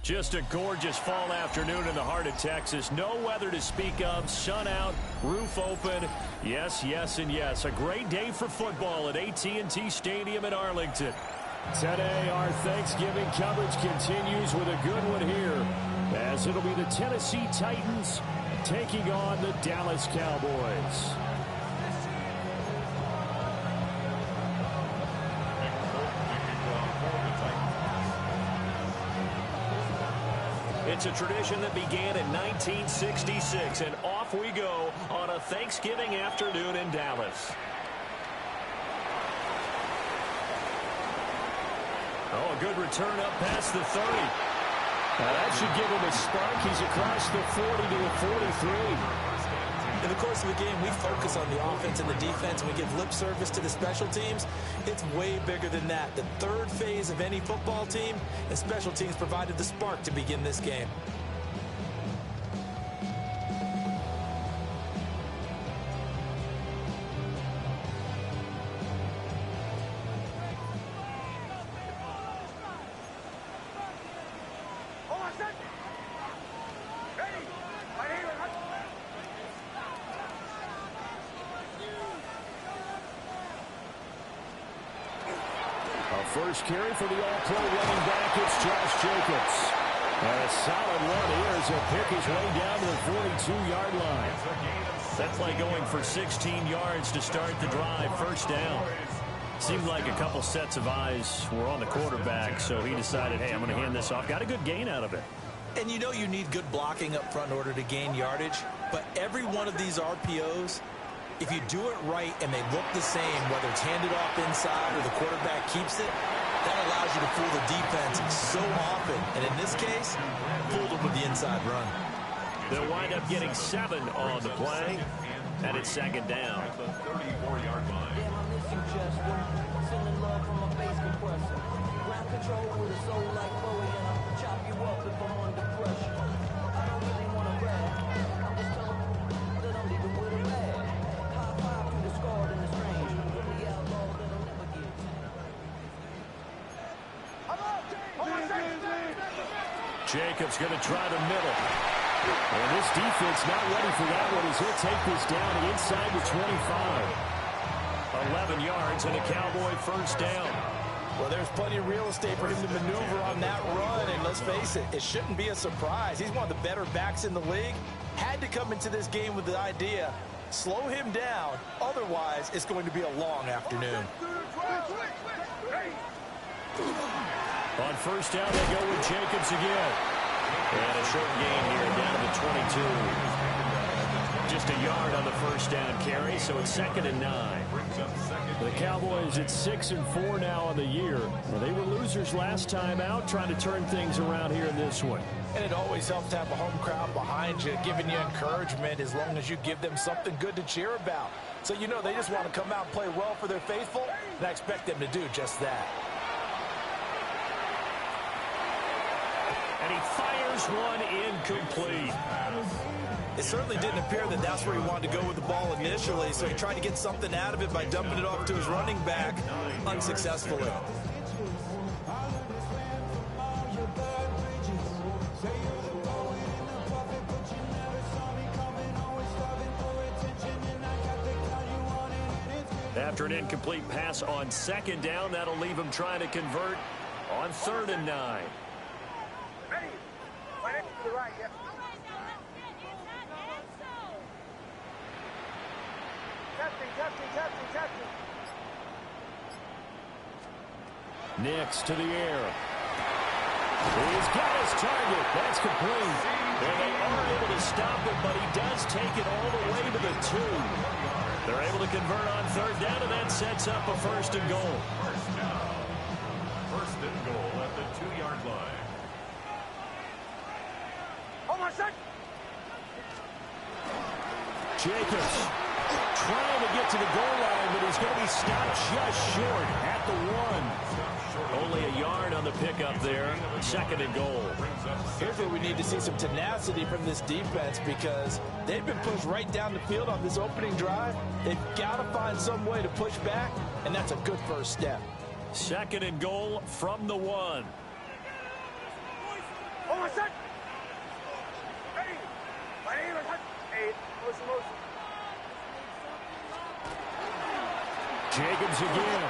Just a gorgeous fall afternoon in the heart of Texas. No weather to speak of. Sun out, roof open. Yes, yes, and yes. A great day for football at AT&T Stadium in Arlington. Today, our Thanksgiving coverage continues with a good one here, as it'll be the Tennessee Titans taking on the Dallas Cowboys. It's a tradition that began in 1966, and off we go on a Thanksgiving afternoon in Dallas. Oh, a good return up past the 30. Now that should give him a spark. He's across the 40 to the 43. In the course of the game, we focus on the offense and the defense, and we give lip service to the special teams. It's way bigger than that. The third phase of any football team, and special teams provided the spark to begin this game. First carry for the all-pro running back, it's Josh Jacobs. And a solid one here as he'll pick his way down to the 42-yard line. That play going for 16 yards to start the drive, first down. Seemed like a couple sets of eyes were on the quarterback, so he decided, hey, I'm going to hand this off. Got a good gain out of it. And you know you need good blocking up front in order to gain yardage, but every one of these RPOs, if you do it right and they look the same, whether it's handed off inside or the quarterback keeps it, that allows you to fool the defense so often. And in this case, fooled them with the inside run. They'll wind up getting 7 on the play, and it's second down. Jacobs going to try the middle. And this defense not ready for that one as he'll take this down inside the 25. 11 yards and a Cowboy first down. Well, there's plenty of real estate for him to maneuver on that run, and let's face it, it shouldn't be a surprise. He's one of the better backs in the league. Had to come into this game with the idea, slow him down, otherwise it's going to be a long afternoon. On first down, they go with Jacobs again. And a short gain here down to the 22. Just a yard on the first down carry, so it's 2nd and 9. The Cowboys at 6-4 now on the year. Well, they were losers last time out, trying to turn things around here in this one. And it always helps to have a home crowd behind you, giving you encouragement as long as you give them something good to cheer about. So you know they just want to come out and play well for their faithful, and I expect them to do just that. And he fires one incomplete. It certainly didn't appear that that's where he wanted to go with the ball initially, so he tried to get something out of it by dumping it off to his running back unsuccessfully. After an incomplete pass on second down, that'll leave him trying to convert on 3rd and 9. Nix to the air. He's got his target. That's complete. And they are able to stop it, but he does take it all the way to the 2. They're able to convert on 3rd down, and that sets up a 1st and goal. First down. 1st and goal at the 2-yard line. Hold on a sec. Jacobs trying to get to the goal line, but he's going to be stopped just short at the 1. Only a yard on the pickup there. 2nd and goal. Here's where we need to see some tenacity from this defense, because they've been pushed right down the field on this opening drive. They've got to find some way to push back, and that's a good first step. 2nd and goal from the 1. Jacobs again.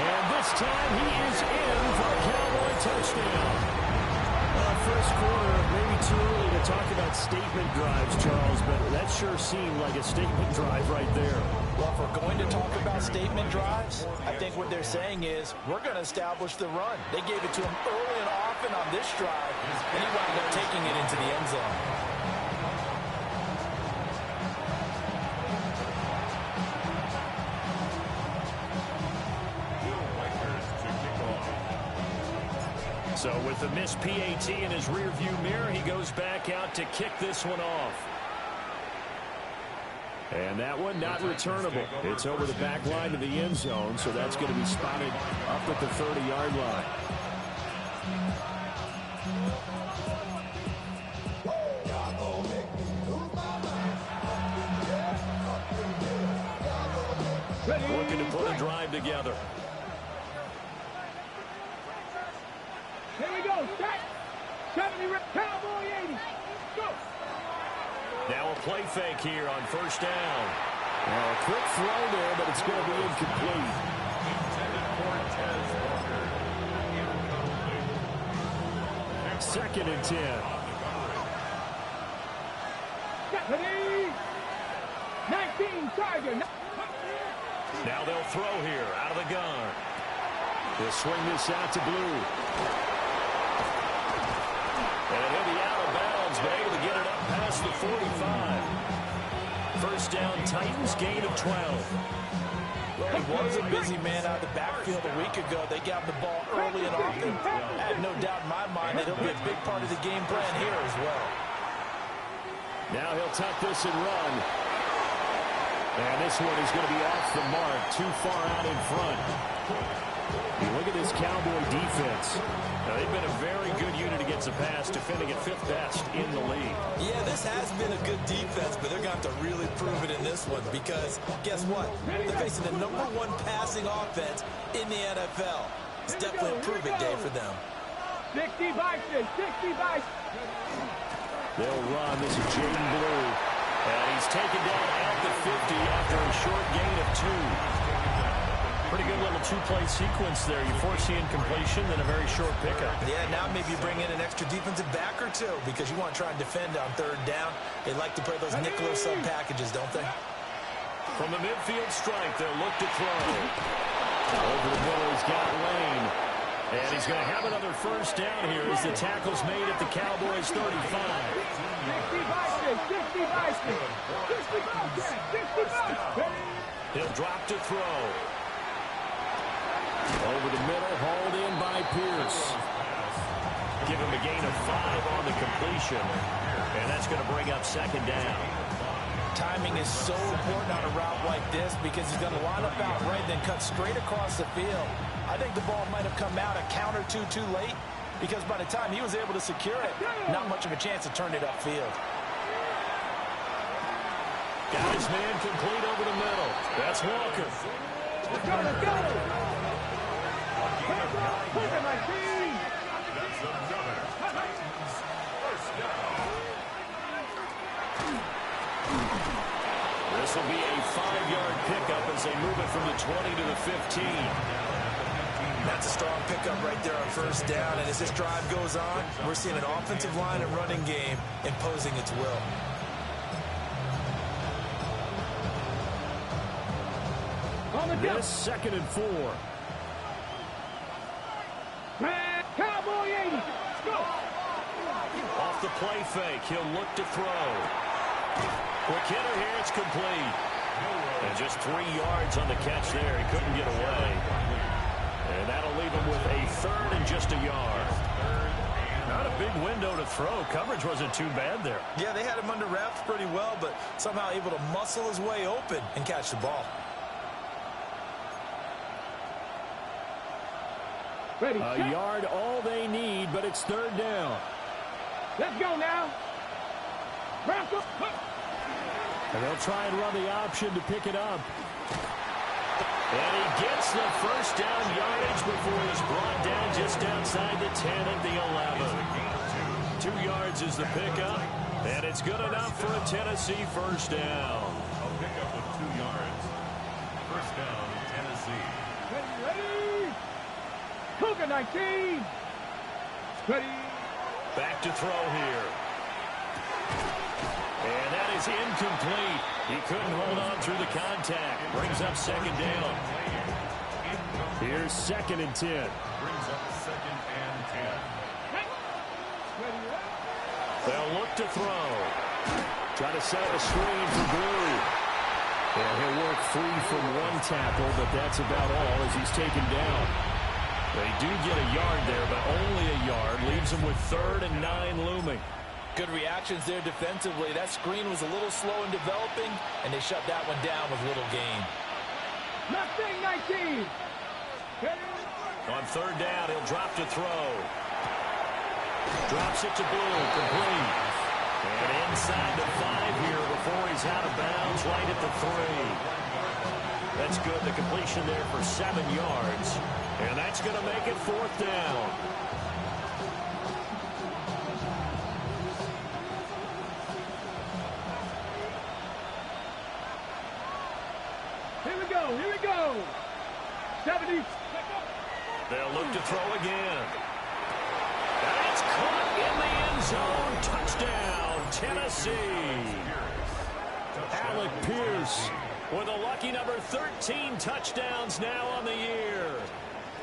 And this time he is in for a Cowboy touchdown. First quarter, maybe too early to talk about statement drives, Charles, but that sure seemed like a statement drive right there. Well, if we're going to talk about statement drives, I think what they're saying is we're going to establish the run. They gave it to him early and often on this drive, and he wound up taking it into the end zone. So with the missed PAT in his rearview mirror, he goes back out to kick this one off. And that one not returnable. It's over the back line to the end zone, so that's going to be spotted up at the 30-yard line. Looking to put a drive together. Here we go. Set. 70 Cowboy 80. Go. Now a play fake here on first down. Well, a quick throw there, but it's going to be incomplete. Second and 10. Deputy. 19 Tiger. Now they'll throw here out of the gun. They'll swing this out to Blue. And he'll be out of bounds, but able to get it up past the 45. First down, Titans, gain of 12. Well, he was a busy man out of the backfield a week ago. They got the ball early and often. I had no doubt in my mind that he'll be a big part of the game plan here as well. Now he'll tuck this and run. And this one is going to be off the mark, too far out in front. You look at this Cowboy defense. Now, they've been a very good unit against the pass, defending at 5th best in the league. Yeah, this has been a good defense, but they're going to have to really prove it in this one because, guess what? They're facing the #1 passing offense in the NFL. It's definitely a prove-it day for them. 60 Bison, 60 Bison. They'll run. This is Jaden Blue. And he's taken down at the 50 after a short gain of 2. Pretty good little two-play sequence there. You foresee incompletion, then a very short pickup. Yeah, now maybe you bring in an extra defensive back or two because you want to try and defend on third down. They like to play those nickel or sub packages, don't they? From the midfield strike, they'll look to throw. Over the middle, he's got Lane. And he's going to have another first down here as the tackle's made at the Cowboys' 35. 60 Bison, 60 Bison. 60 Bison, 60 Bison. He'll drop to throw. Over the middle, hauled in by Pierce. Give him a gain of 5 on the completion. And that's going to bring up second down. Timing is so important on a route like this because he's going to line up out right, then cut straight across the field. I think the ball might have come out a count or two too late because by the time he was able to secure it, not much of a chance to turn it upfield. Got his man complete over the middle. That's Walker. Let's go, let's go. Look at my team. That's another. First down. This will be a 5-yard pickup as they move it from the 20 to the 15. That's a strong pickup right there on first down, and as this drive goes on, we're seeing an offensive line and running game imposing its will. This second and 4. Cowboy 80. Go. Off the play fake, he'll look to throw. Quick hitter here, it's complete. And just 3 yards on the catch there. He couldn't get away. And that'll leave him with a third and just a yard. Not a big window to throw. Coverage wasn't too bad there. Yeah, they had him under wraps pretty well, but somehow able to muscle his way open and catch the ball. Ready, A yard, all they need, but it's third down. let's go now. And they'll try and run the option to pick it up. And he gets the first down yardage before he's brought down just outside the 10 at the 11. 2 yards is the pickup, and it's good enough for a Tennessee first down. A pickup of 2 yards. First down, Tennessee. Ready? Cougar 19. Ready. Back to throw here. And that is incomplete. He couldn't hold on through the contact. Brings up second down. Here's 2nd and 10. Brings up 2nd and 10. They'll look to throw. Try to set up a screen for Blue. And he'll work free from 1 tackle, but that's about all as he's taken down. They do get a yard there, but only a yard. Leaves them with 3rd and 9 looming. Good reactions there defensively. That screen was a little slow in developing, and they shut that one down with little gain. Nothing 19. On 3rd down, he'll drop to throw. Drops it to Blue, complete. And inside the 5 here before he's out of bounds, right at the 3. That's good. The completion there for 7 yards. And that's going to make it 4th down. Here we go. Here we go. 70. They'll look to throw again. That's caught in the end zone. Touchdown, Tennessee. Alec Pierce with a lucky number 13 touchdowns now on the year.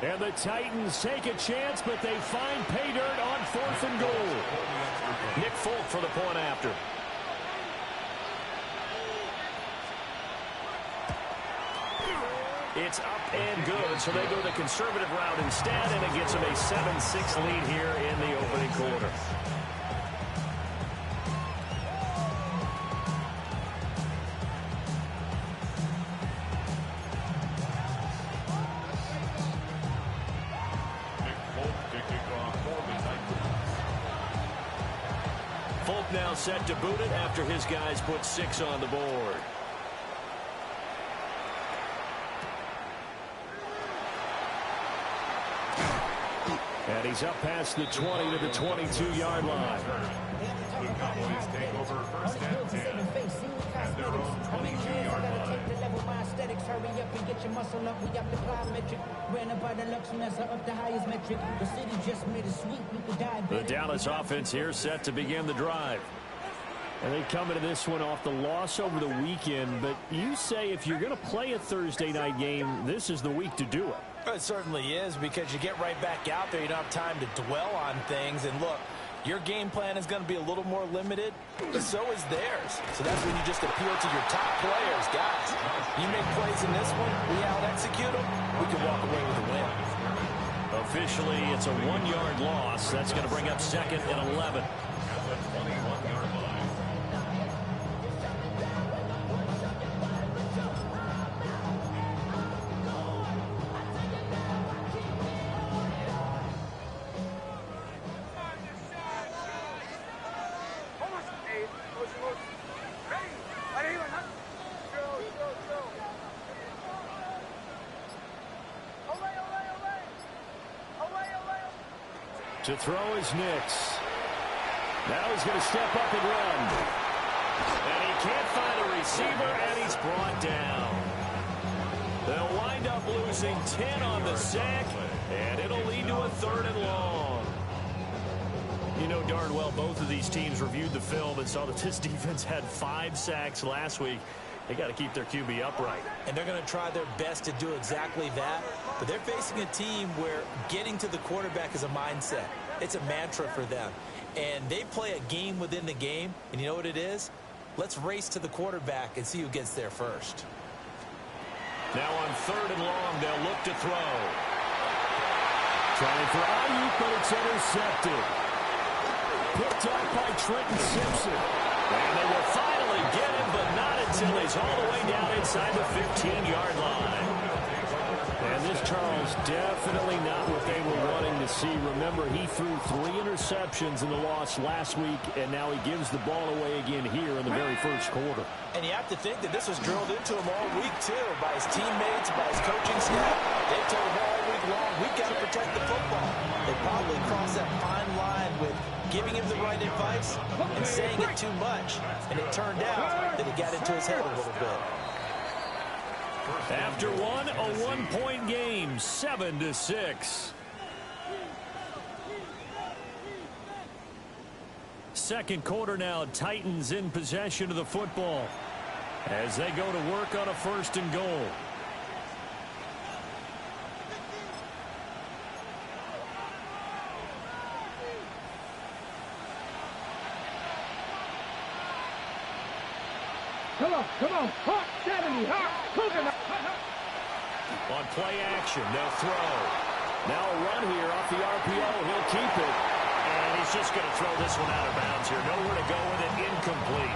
And the Titans take a chance, but they find pay dirt on 4th and goal. Nick Folk for the point after. It's up and good, so they go the conservative route instead, and it gets them a 7-6 lead here in the opening quarter. Folk now set to boot it after his guys put 6 on the board. And he's up past the 20 to the 22-yard line. The Cowboys take over 1st and 10 at their own 22-yard line. Hurry up and get your muscle up. We up the plyometric. Ran about the Lux Mesa up the highest metric. The city just made a sweep. We could die. The Dallas offense here set to begin the drive. And they come into this one off the loss over the weekend. But you say if you're going to play a Thursday night game, this is the week to do it. It certainly is, because you get right back out there. You don't have time to dwell on things. And look, your game plan is going to be a little more limited, but so is theirs. So that's when you just appeal to your top players. Guys, you make plays in this one, we out-execute them, we can walk away with a win. Officially, it's a 1-yard loss. That's going to bring up 2nd and 11. At the 21-yard line. To throw is Nix. Now he's going to step up and run. And he can't find a receiver, and he's brought down. They'll wind up losing 10 on the sack, and it'll lead to a 3rd and long. You know darn well both of these teams reviewed the film and saw that this defense had 5 sacks last week. They got to keep their QB upright. And they're going to try their best to do exactly that. But they're facing a team where getting to the quarterback is a mindset. It's a mantra for them. And they play a game within the game. And you know what it is? Let's race to the quarterback and see who gets there first. Now on 3rd and long, they'll look to throw. Trying for Ayuk, but it's intercepted. Picked up by Trenton Simpson. And they will finally get him, but not until he's all the way down inside the 15-yard line. And this, Charles, definitely not what they were wanting to see. Remember, he threw 3 interceptions in the loss last week, and now he gives the ball away again here in the very first quarter. And you have to think that this was drilled into him all week, too, by his teammates, by his coaching staff. They told him all week long, we've got to protect the football. They probably crossed that fine line with giving him the right advice and saying it too much. And it turned out that it got into his head a little bit. After one, a one-point game, 7-6. Second quarter now, Titans in possession of the football as they go to work on a 1st and goal. Come on, hot 70, hot, coconut. On play action, they'll throw. Now a run here off the RPO. He'll keep it. And he's just going to throw this one out of bounds here. Nowhere to go with it. Incomplete.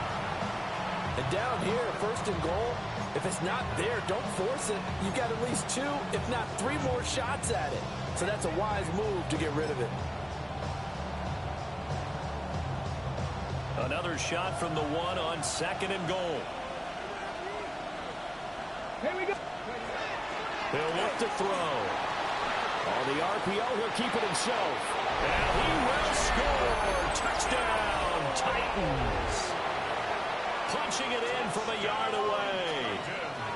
And down here, 1st and goal, if it's not there, don't force it. You've got at least 2, if not 3 more shots at it. So that's a wise move to get rid of it. Another shot from the one on 2nd and goal. Here we go. He'll look to throw. On the RPO, he'll keep it himself. And he will score. Touchdown, Titans. Punching it in from a yard away.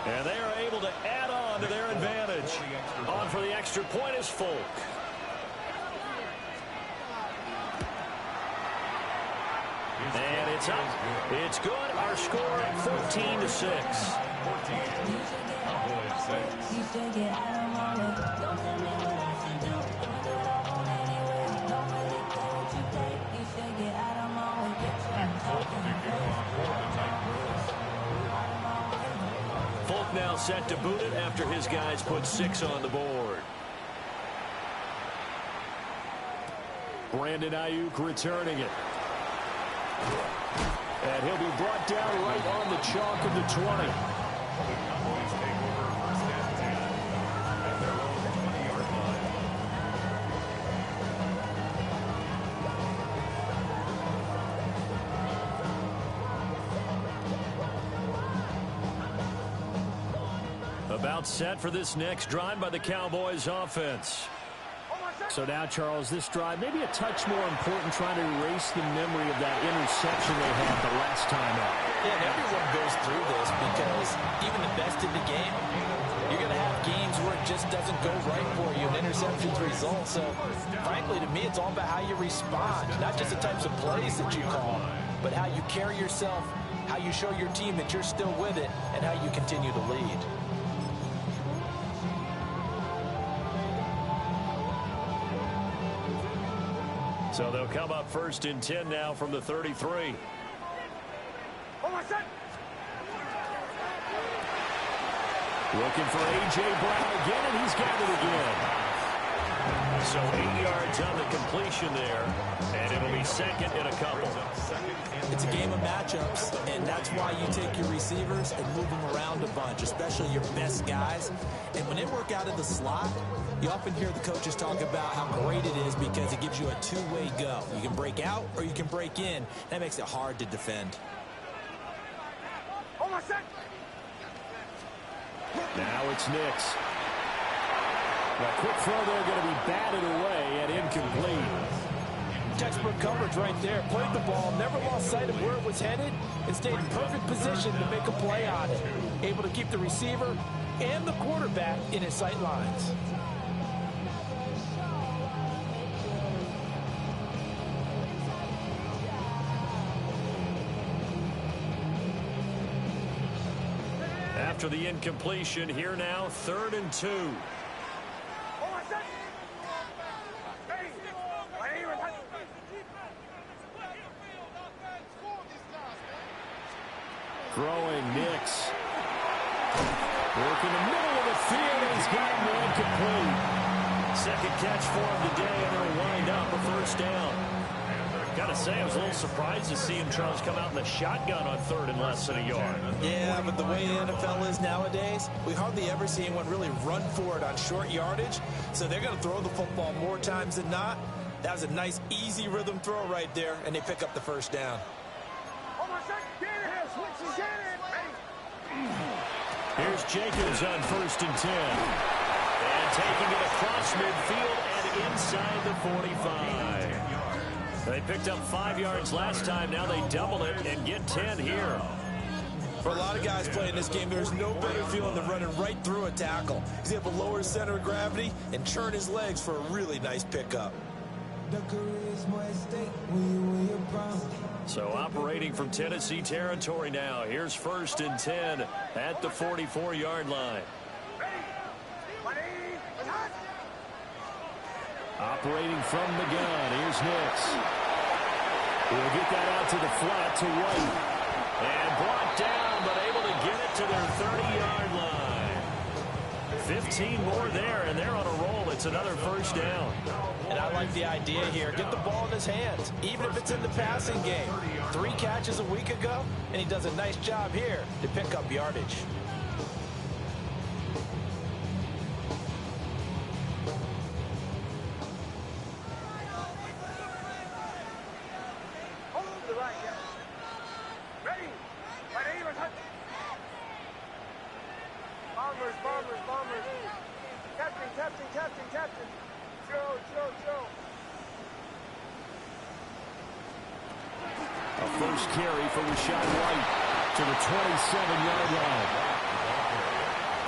And they are able to add on to their advantage. On for the extra point is Folk. And it's up. It's good. Our score 14-6. Folk now set to boot it after his guys put 6 on the board. Brandon Ayuk returning it. And he'll be brought down right on the chalk of the 20. Cowboys take over 1st and 10 at their own 20-yard line. About set for this next drive by the Cowboys offense. So now, Charles, this drive maybe a touch more important, trying to erase the memory of that interception they had the last time out. Yeah, and everyone goes through this because even the best in the game, you're going to have games where it just doesn't go right for you, and interceptions result. So, frankly, to me, it's all about how you respond, not just the types of plays that you call, but how you carry yourself, how you show your team that you're still with it, and how you continue to lead. So they'll come up 1st and 10 now from the 33. Looking for A.J. Brown again, and he's got it again. So 8 yards on the completion there, and it'll be 2nd and a couple. It's a game of matchups, and that's why you take your receivers and move them around a bunch, especially your best guys. And when they work out of the slot, you often hear the coaches talk about how great it is because it gives you a two-way go. You can break out or you can break in. That makes it hard to defend. Now it's Nix. A quick throw there, going to be batted away and incomplete. Textbook coverage right there. Played the ball, never lost sight of where it was headed, and stayed in perfect position to make a play on it. Able to keep the receiver and the quarterback in his sight lines. After the incompletion, here now, 3rd and 2. Throwing Nix. Work in the middle of the field, and he's got him incomplete. Second catch for him today, and it'll wind up a 1st down. Got to say, I was a little surprised to see him, Charles, come out in the shotgun on 3rd and less than a yard. Yeah, but the way the NFL is nowadays, we hardly ever see anyone really run for it on short yardage. So they're going to throw the football more times than not. That was a nice, easy rhythm throw right there, and they pick up the 1st down. Here's Jacobs on 1st and 10. And taking it across midfield and inside the 45. They picked up 5 yards last time. Now they double it and get 10 here. For a lot of guys playing this game, there's no better feeling than running right through a tackle. He's able to lower his center of gravity and churn his legs for a really nice pickup. So operating from Tennessee territory now. Here's 1st and 10 at the 44-yard line. Operating from the gun. Here's Nix. He'll get that out to the flat to White. And brought down, but able to get it to their 30-yard line. 15 more there, and they're on a roll. It's another 1st down. And I like the idea here. Get the ball in his hands, even if it's in the passing game. 3 catches a week ago, and he does a nice job here to pick up yardage. First carry for Rashad White to the 27-yard line.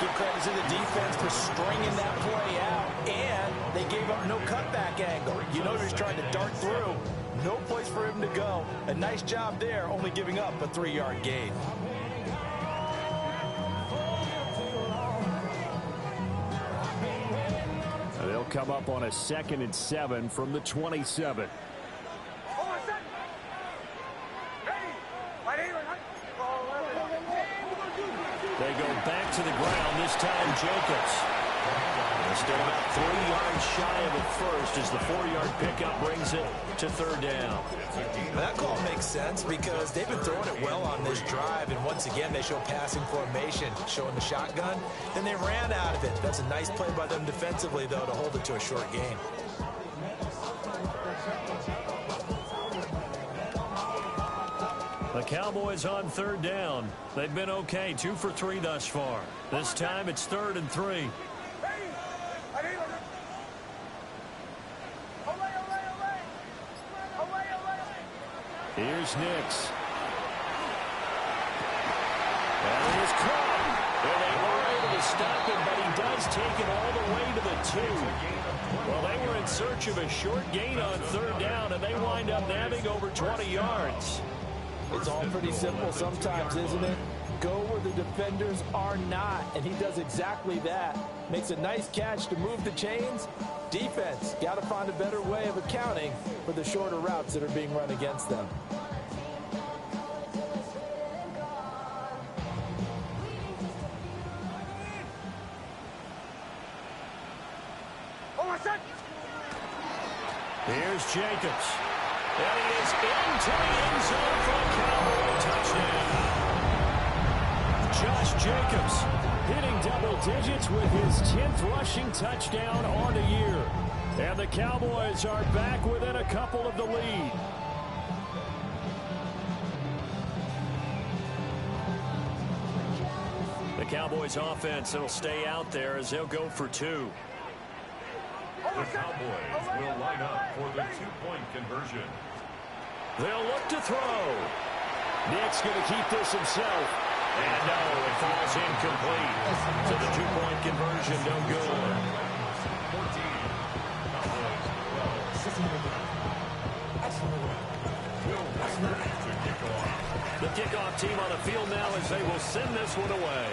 Give credit to the defense for stringing that play out, and they gave up no cutback angle. You know he was trying to dart through. No place for him to go. A nice job there, only giving up a 3-yard gain. They'll come up on a 2nd and 7 from the 27. They go back to the ground, this time Jacobs. They're still about 3 yards shy of it first as the 4-yard pickup brings it to 3rd down. That call makes sense because they've been throwing it well on this drive, and once again they show passing formation, showing the shotgun. Then they ran out of it. That's a nice play by them defensively, though, to hold it to a short gain. The Cowboys on 3rd down. They've been okay, 2 for 3 thus far. This time it's 3rd and 3. Here's Nix. And he's caught. And they were able to stop him, but he does take it all the way to the 2. Well, they were in search of a short gain on 3rd down, and they wind up nabbing over 20 yards. It's all pretty simple sometimes, isn't it? Go where the defenders are not, and he does exactly that. Makes a nice catch to move the chains. Defense, got to find a better way of accounting for the shorter routes that are being run against them. Here's Jacobs. And he is into the end zone for a Cowboy touchdown. Josh Jacobs hitting double digits with his 10th rushing touchdown on the year. And the Cowboys are back within a couple of the lead. The Cowboys offense will stay out there as they'll go for 2. The Cowboys will line up for the 2-point conversion. They'll look to throw. Nick's going to keep this himself. And no, it falls incomplete. So the 2-point conversion no good. 14. Cowboys 12. Will Wagner to kick off. The kickoff team on the field now as they will send this one away.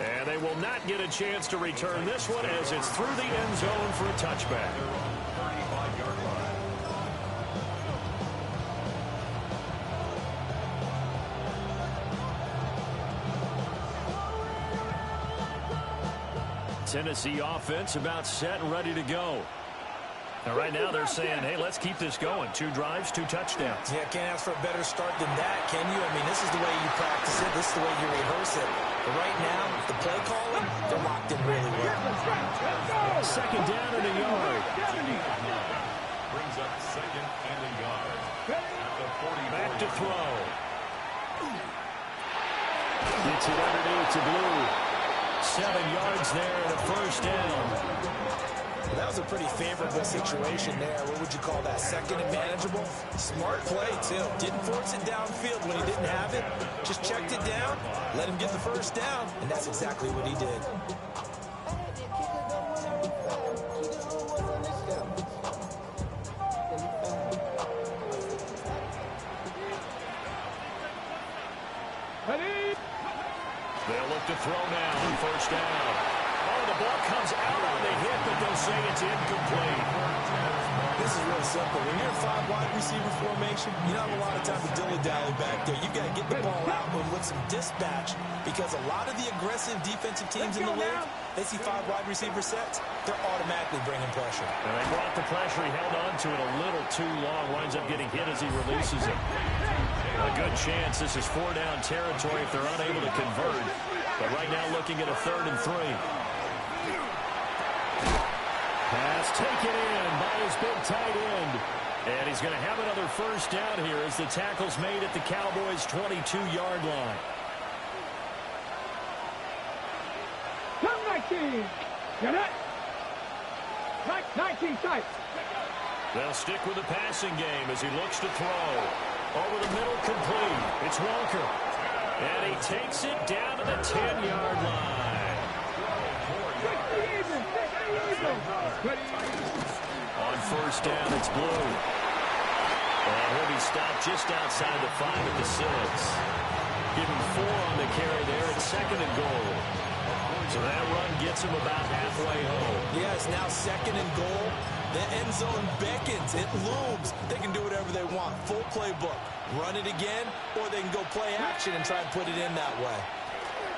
And they will not get a chance to return this one as it's through the end zone for a touchback. 35-yard line. Tennessee offense about set and ready to go. Now, right now they're saying, hey, let's keep this going. 2 drives, 2 touchdowns. Yeah, can't ask for a better start than that, can you? I mean, this is the way you practice it. This is the way you rehearse it. But right now, the play calling, they're locked in really well. 2nd down and a yard. Brings up 2nd and a yard. At the 40. Back to throw. Gets it underneath to Blue. 7 yards there and a 1st down. Well, that was a pretty favorable situation there. What would you call that? Second and manageable? Smart play, too. Didn't force it downfield when he didn't have it. Just checked it down, let him get the first down, and that's exactly what he did. They'll look to throw now on first down. Oh, the ball comes out on the hit, but they'll say it's incomplete. This is real simple. When you're in 5 wide receiver formation, you don't have a lot of time to dilly-dally back there. You've got to get the ball out with some dispatch, because a lot of the aggressive defensive teams in the league, they see 5 wide receiver sets, they're automatically bringing pressure. And they brought the pressure. He held on to it a little too long. Winds up getting hit as he releases it. A good chance this is 4-down territory if they're unable to convert. But right now looking at a 3rd and 3. Pass taken in by his big tight end. And he's going to have another first down here as the tackle's made at the Cowboys' 22-yard line. 19. Get it? 19 tight. They'll stick with the passing game as he looks to throw. Over the middle, complete. It's Walker. And he takes it down to the 10-yard line. On first down, it's Blue. And he'll be stopped just outside the 5 at the 6. Give him 4 on the carry there. It's 2nd and goal. So that run gets him about halfway home. Yeah, it's now 2nd and goal. The end zone beckons. It looms. They can do whatever they want. Full playbook. Run it again, or they can go play action and try and put it in that way.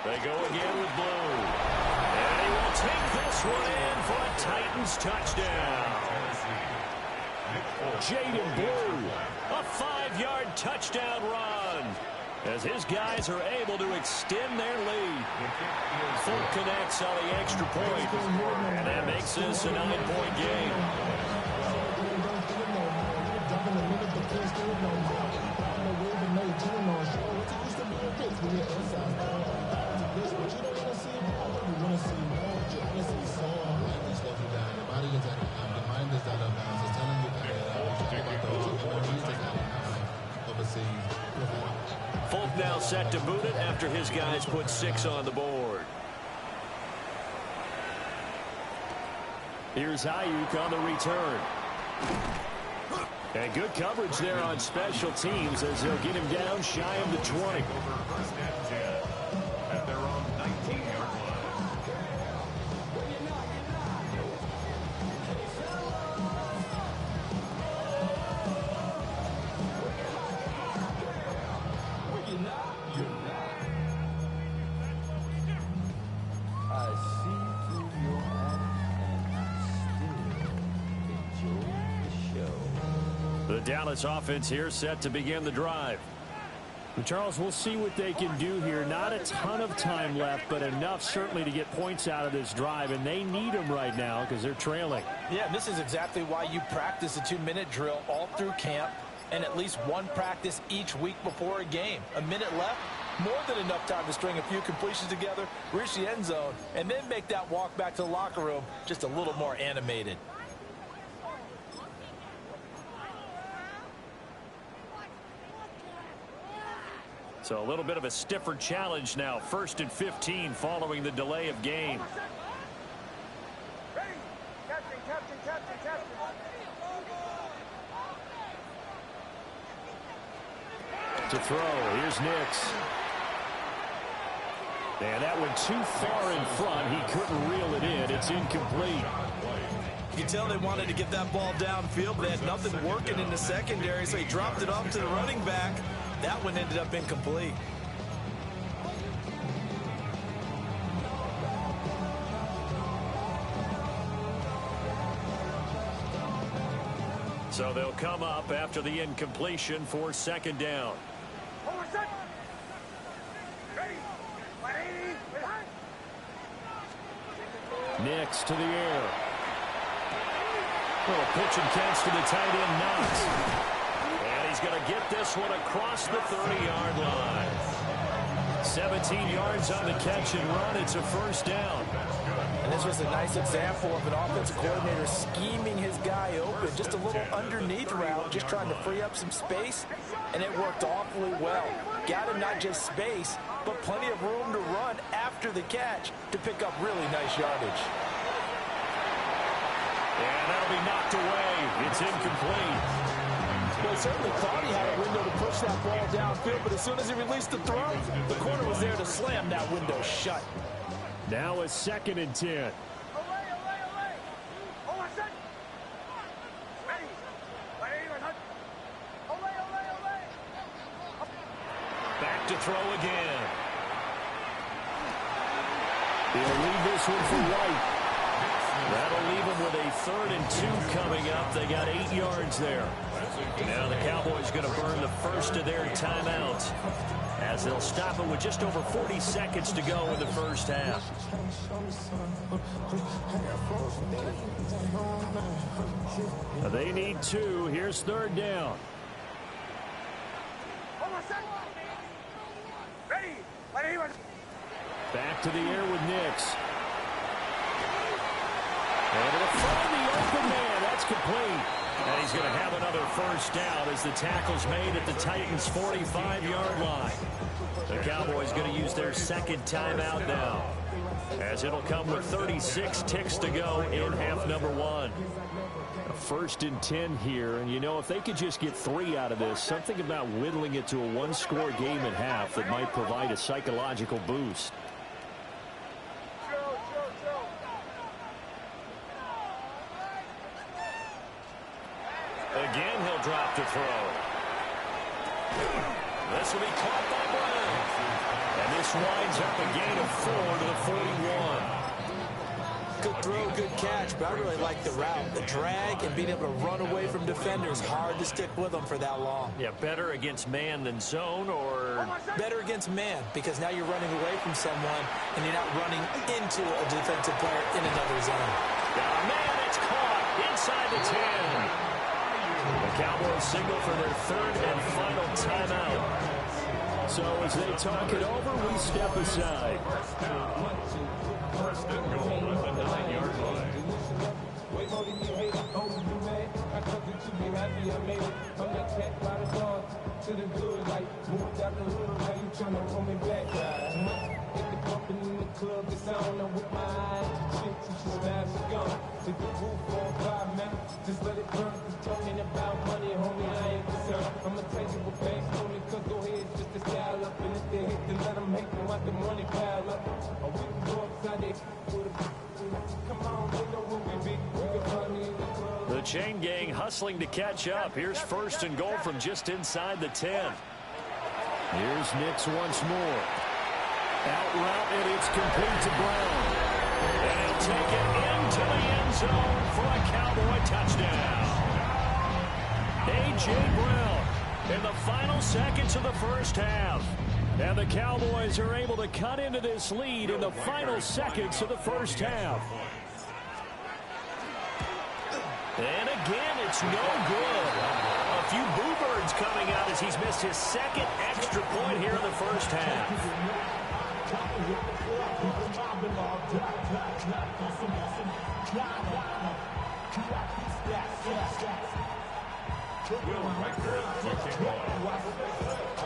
They go again with Blue. And he will take this one in for a Titans touchdown. Jaden Blue, a 5-yard touchdown run, as his guys are able to extend their lead. Fulton connects on the extra point, and that makes this a 9-point game. Fulton now set to boot it after his guys put 6 on the board. Here's Ayuk on the return. And good coverage there on special teams as they'll get him down shy of the 20. At their own 19-yard line. The Dallas offense here set to begin the drive. And Charles, we'll see what they can do here. Not a ton of time left, but enough certainly to get points out of this drive, and they need them right now because they're trailing. Yeah, this is exactly why you practice a 2-minute drill all through camp and at least one practice each week before a game. A minute left, more than enough time to string a few completions together, reach the end zone, and then make that walk back to the locker room just a little more animated. So a little bit of a stiffer challenge now. 1st and 15 following the delay of game. To throw, here's Nix. And that went too far in front. He couldn't reel it in. It's incomplete. You can tell they wanted to get that ball downfield, but they had nothing working in the secondary, so he dropped it off to the running back. That one ended up incomplete. So they'll come up after the incompletion for 2nd down. Nix to the air. Little pitch and catch to the tight end, Knox. And he's going to get this one across the 30-yard line. 17 yards on the catch and run. It's a first down. And this was a nice example of an offensive coordinator scheming his guy open. Just a little underneath route, just trying to free up some space, and it worked awfully well. Got him not just space, but plenty of room to run after the catch to pick up really nice yardage. And that'll be knocked away. It's incomplete. Well, certainly thought he had a window to push that ball downfield, but as soon as he released the throw, the corner was there to slam that window shut. Now a 2nd and 10. Back to throw again. He'll leave this one for White. That'll leave them with a 3rd and 2 coming up. They got 8 yards there. Now the Cowboys going to burn the first of their timeouts as they'll stop it with just over 40 seconds to go in the first half. They need 2. Here's 3rd down. Back to the air with Nix. And it'll find the open man. That's complete. And he's going to have another first down as the tackle's made at the Titans' 45-yard line. The Cowboys going to use their 2nd timeout now, as it'll come with 36 ticks to go in half number 1. A 1st and 10 here, and you know, if they could just get 3 out of this, something about whittling it to a 1-score game at half that might provide a psychological boost. Again, he'll drop to throw. This will be caught by Brown. And this winds up a gain of 4 to the 41. Good throw, good catch, but I really like the route. The drag and being able to run away from defenders. Hard to stick with them for that long. Yeah, better against man than zone, or better against man, because now you're running away from someone and you're not running into a defensive player in another zone. Man, it's caught inside the 10. The Cowboys signal for their 3rd and final timeout. So as they talk it over, we step aside. First and goal at the 9-yard line. Just let it burn. Talking about money, homie, I ain't concerned. I'ma tell you what banks only cause go ahead just to style up. And if they hit, then let them hate them, watch the money pile up. Or we can go upside it. Come on, they know who we be. We can find me in the club. The chain gang hustling to catch up. Here's 1st and goal from just inside the 10. Here's Nix once more. Out route, and it's complete to Brown. And he'll take it into the end zone for a Cowboy touchdown. A.J. Brown in the final seconds of the first half. And the Cowboys are able to cut into this lead in the final seconds of the first half. And again, it's no good. A few boo birds coming out as he's missed his 2nd extra point here in the first half.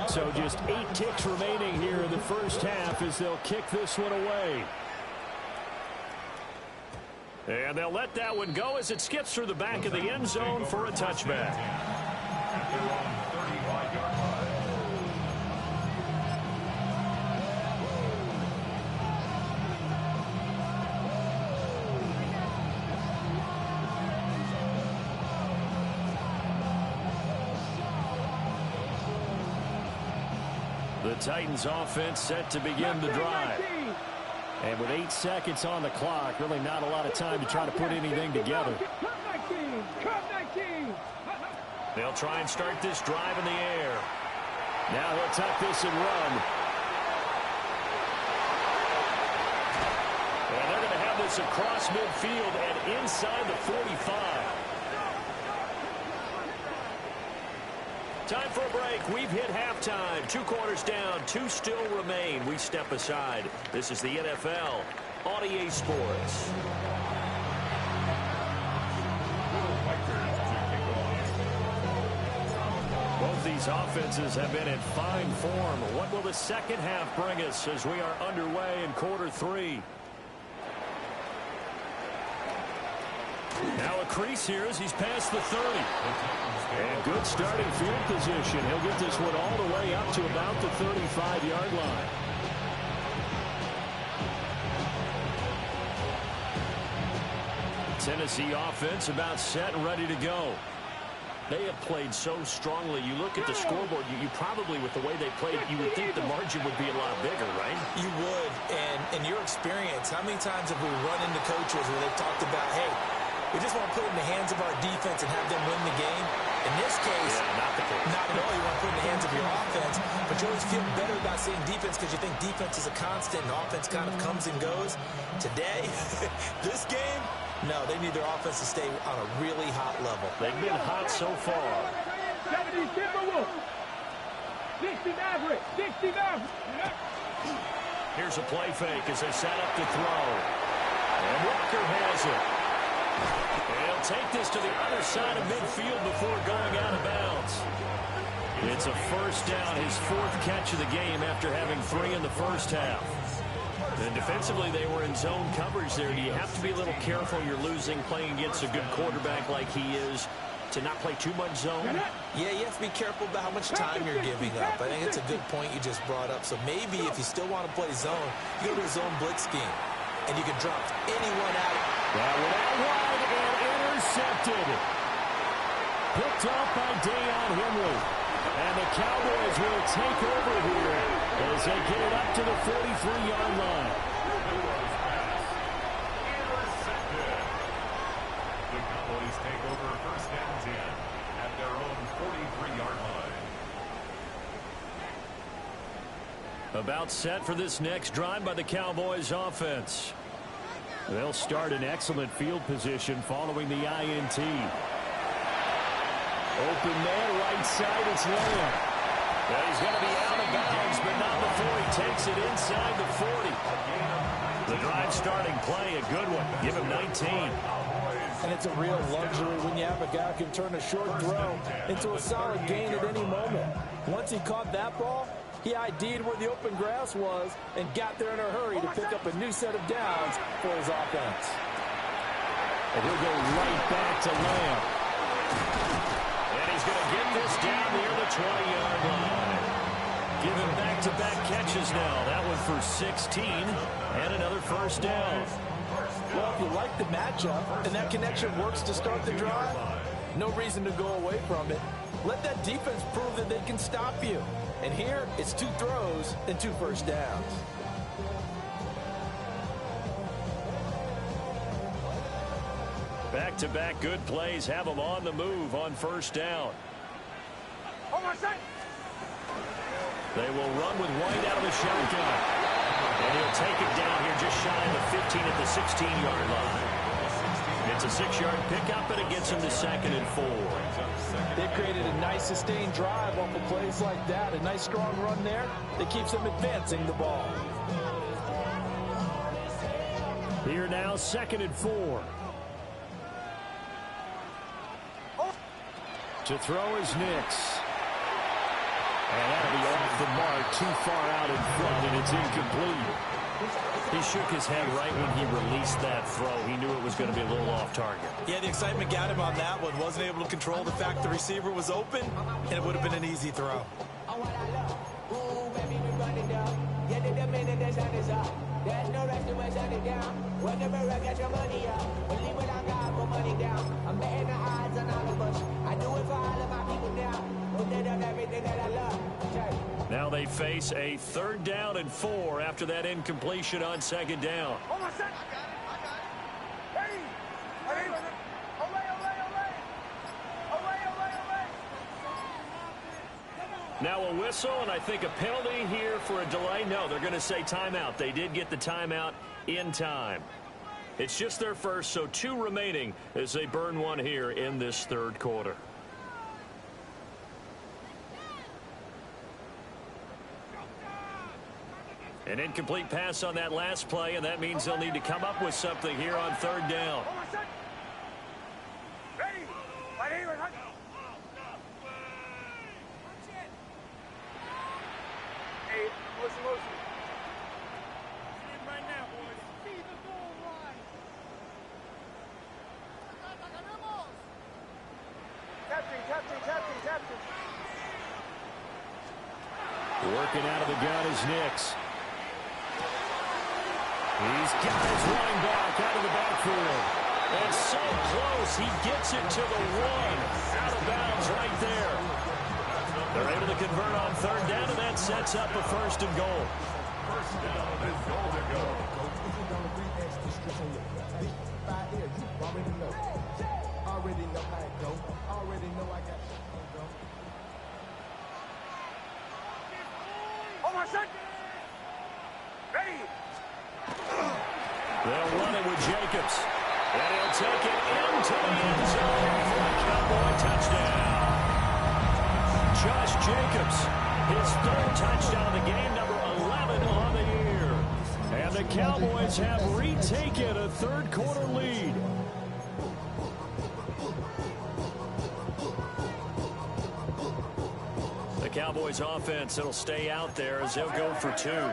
So just 8 ticks remaining here in the first half as they'll kick this one away. And they'll let that one go as it skips through the back of the end zone for a touchback. The Titans offense set to begin the drive. And with 8 seconds on the clock, really not a lot of time to try to put anything together. They'll try and start this drive in the air. Now he'll tuck this and run. And they're going to have this across midfield and inside the 45. Time for a break. We've hit halftime. 2 quarters down. 2 still remain. We step aside. This is the NFL on EA Sports. Both these offenses have been in fine form. What will the second half bring us as we are underway in quarter 3? Now a crease here as he's past the 30. And good starting field position. He'll get this one all the way up to about the 35-yard line. Tennessee offense about set and ready to go. They have played so strongly. You look at the scoreboard, you probably, with the way they played, you would think the margin would be a lot bigger, right? You would. And in your experience, how many times have we run into coaches where they've talked about, hey, we just want to put it in the hands of our defense and have them win the game? In this case, not the case. Not at all. You want to put it in the hands of your offense, but you always feel better about saying defense because you think defense is a constant and offense kind of comes and goes. Today, this game, no, they need their offense to stay on a really hot level. They've been hot so far. 70 Timberwolves. 60 Maverick. 60 Maverick. Here's a play fake as they set up to throw. And Walker has it. And he'll take this to the other side of midfield before going out of bounds. It's a first down, his 4th catch of the game after having 3 in the first half. And defensively, they were in zone coverage there. Do you have to be a little careful? You're losing playing against a good quarterback like he is to not play too much zone? Yeah, you have to be careful about how much time you're giving up. I think it's a good point you just brought up. So maybe if you still want to play zone, you go to a zone blitz scheme, and you can drop anyone out. That one out wide and intercepted. Picked off by Deion Henley. And the Cowboys will take over here as they get it up to the 43-yard line. The Cowboys take over first and 10 at their own 43-yard line. About set for this next drive by the Cowboys offense. They'll start in excellent field position following the INT. Open man, right side, it's Lamb. Well, he's going to be out of bounds, but not before he takes it inside the 40. The drive starting play, a good one. Give him 19. And it's a real luxury when you have a guy who can turn a short throw into a solid gain at any moment. Once he caught that ball, he ID'd where the open grass was and got there in a hurry to pick up a new set of downs for his offense. And he'll go right back to Lamb. He's going to get this down near the 20-yard line. Give him back-to-back catches now. That one for 16 and another first down. Well, if you like the matchup and that connection works to start the drive, no reason to go away from it. Let that defense prove that they can stop you. And here, it's 2 throws and 2 first downs. Back-to-back good plays have them on the move on first down. They will run with White out of the shotgun. And he'll take it down here just shy of the 15 at the 16-yard line. It's a 6-yard pickup, and it gets him to 2nd and 4. They've created a nice sustained drive off of plays like that. A nice strong run there that keeps them advancing the ball. Here now, 2nd and 4. To throw is Nix. And that'll be off the mark, too far out in front, and it's incomplete. He shook his head right when he released that throw. He knew it was going to be a little off target. Yeah, the excitement got him on that one. Wasn't able to control the fact the receiver was open, and it would have been an easy throw. There's no rest to my shut it down. Whenever I get your money up, believe what I got for money down. I'm betting the odds on all of us. I do it for all of my people now. Put that on everything that I love. Now they face a 3rd down and 4 after that incompletion on 2nd down. Hold on a second. Hey! Hey! Now a whistle, and I think a penalty here for a delay. No, they're going to say timeout. They did get the timeout in time. It's just their first, so 2 remaining as they burn one here in this 3rd quarter. An incomplete pass on that last play, and that means they'll need to come up with something here on third down. Working out of the gun is Nix. He's got his running back out of the backfield. And so close, he gets it to the one. Out of bounds right there. They're able to convert on third down, and that sets up a first and goal. First down and goal to go. Already know how it go. Already know I got shit to go. Oh my son! Ready! They'll run it with Jacobs. And he'll take it into the end zone for a Cowboy touchdown. Josh Jacobs, his third touchdown of the game, number 11 on the year. And the Cowboys have retaken a third-quarter lead. The Cowboys offense, it'll stay out there as they'll go for two.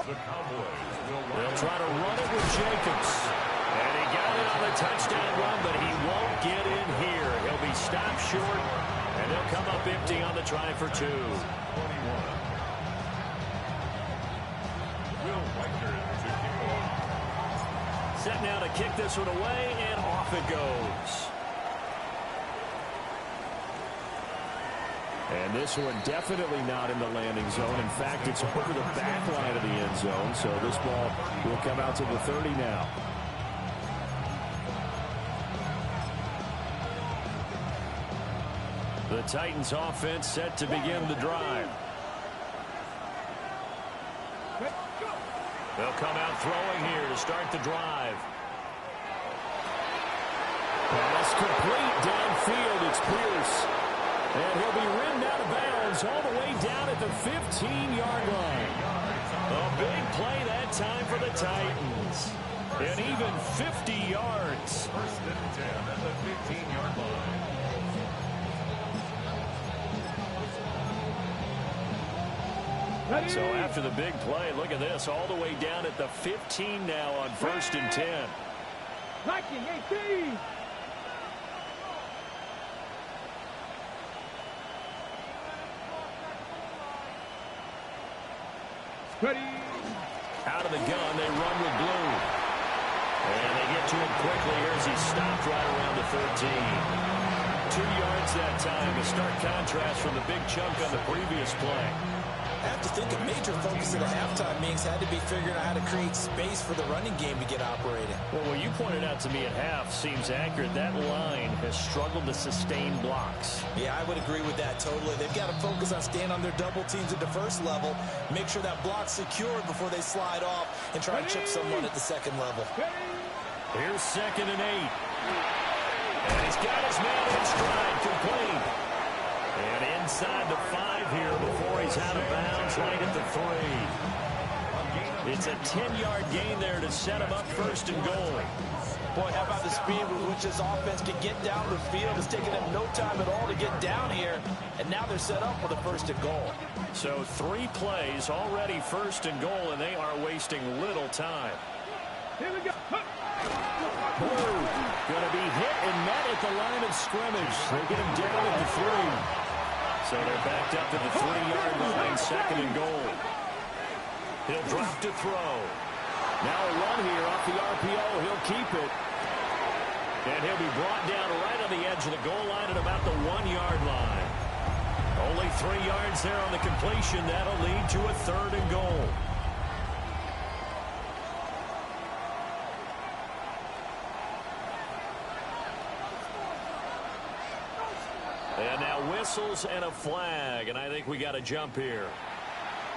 The Cowboys They'll try to run it with Jacobs. And he got it on the touchdown run, but he won't get in here. He'll be stopped short, and they'll come up empty on the try for two. 21. Will Wagner to kick off. Set now to kick this one away, and off it goes. And this one definitely not in the landing zone. In fact, it's over the back line of the end zone. So this ball will come out to the 30 now. The Titans offense set to begin the drive. They'll come out throwing here to start the drive. Pass complete downfield. It's Pierce. And he'll be ridden out of bounds all the way down at the 15-yard line. A big play that time for the Titans. And even 50 yards. First and 10 at the 15-yard line. So after the big play, look at this, all the way down at the 15 now on first and 10. Viking 18. Ready. Out of the gun, they run with Blue. And they get to him quickly here as he stopped right around the 13. 2 yards that time, a stark contrast from the big chunk on the previous play. I have to think a major focus of the halftime meetings had to be figuring out how to create space for the running game to get operating. Well, what you pointed out to me at half seems accurate. That line has struggled to sustain blocks. Yeah, I would agree with that totally. They've got to focus on staying on their double teams at the first level, make sure that block's secured before they slide off and try to chip someone at the second level. Here's 2nd and 8. And he's got his man in stride, complete. And inside the 5 here before he's out of bounds right at the 3. It's a 10-yard gain there to set him up first and goal. Boy, how about the speed with which this offense can get down the field? It's taken them no time at all to get down here, and now they're set up for the first and goal. So 3 plays already first and goal, and they are wasting little time. Here we go. Going to be hit and met at the line of scrimmage. They get him down at the 3. So they're backed up to the 3-yard line, 2nd and goal. He'll drop to throw. Now a run here off the RPO. He'll keep it. And he'll be brought down right on the edge of the goal line at about the 1-yard line. Only 3 yards there on the completion. That'll lead to a 3rd and goal. And now whistles and a flag, and I think we got a jump here.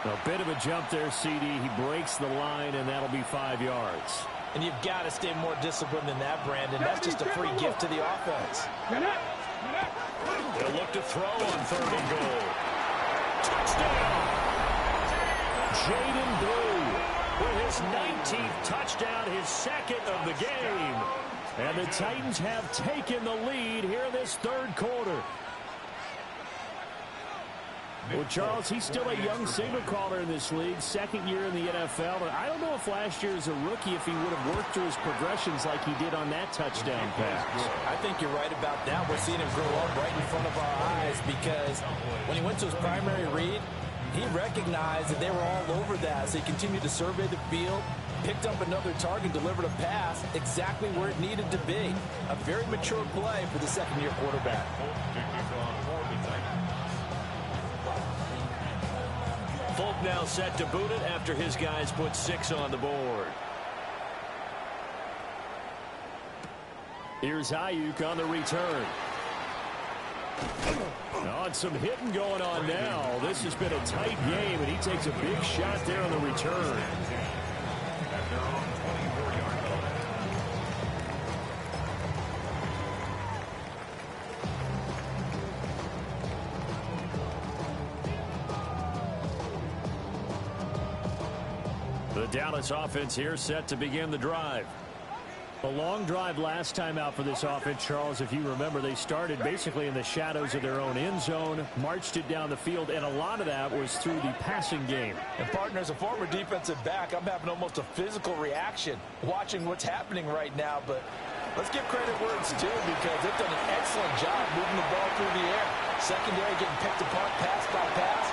A bit of a jump there, CD. He breaks the line, and that'll be 5 yards. And you've got to stay more disciplined than that, Brandon. That's just a free gift to the offense. They'll look to throw on 3rd and goal. Touchdown! Jaden Blue with his 19th touchdown, his second of the game. And the Titans have taken the lead here in this third quarter. Well, Charles, he's still a young signal caller in this league, second year in the NFL. But I don't know if last year as a rookie, if he would have worked through his progressions like he did on that touchdown pass. I think you're right about that. We're seeing him grow up right in front of our eyes because when he went to his primary read, he recognized that they were all over that. So he continued to survey the field, picked up another target, delivered a pass exactly where it needed to be. A very mature play for the second-year quarterback. Folk now set to boot it after his guys put 6 on the board. Here's Ayuk on the return. On some hitting going on now. This has been a tight game, and he takes a big shot there on the return. The Dallas offense here set to begin the drive. A long drive last time out for this offense, Charles. If you remember, they started basically in the shadows of their own end zone, marched it down the field, and a lot of that was through the passing game. And, partner, as a former defensive back, I'm having almost a physical reaction watching what's happening right now. But let's give credit where it's due because they've done an excellent job moving the ball through the air. Secondary getting picked apart pass by pass.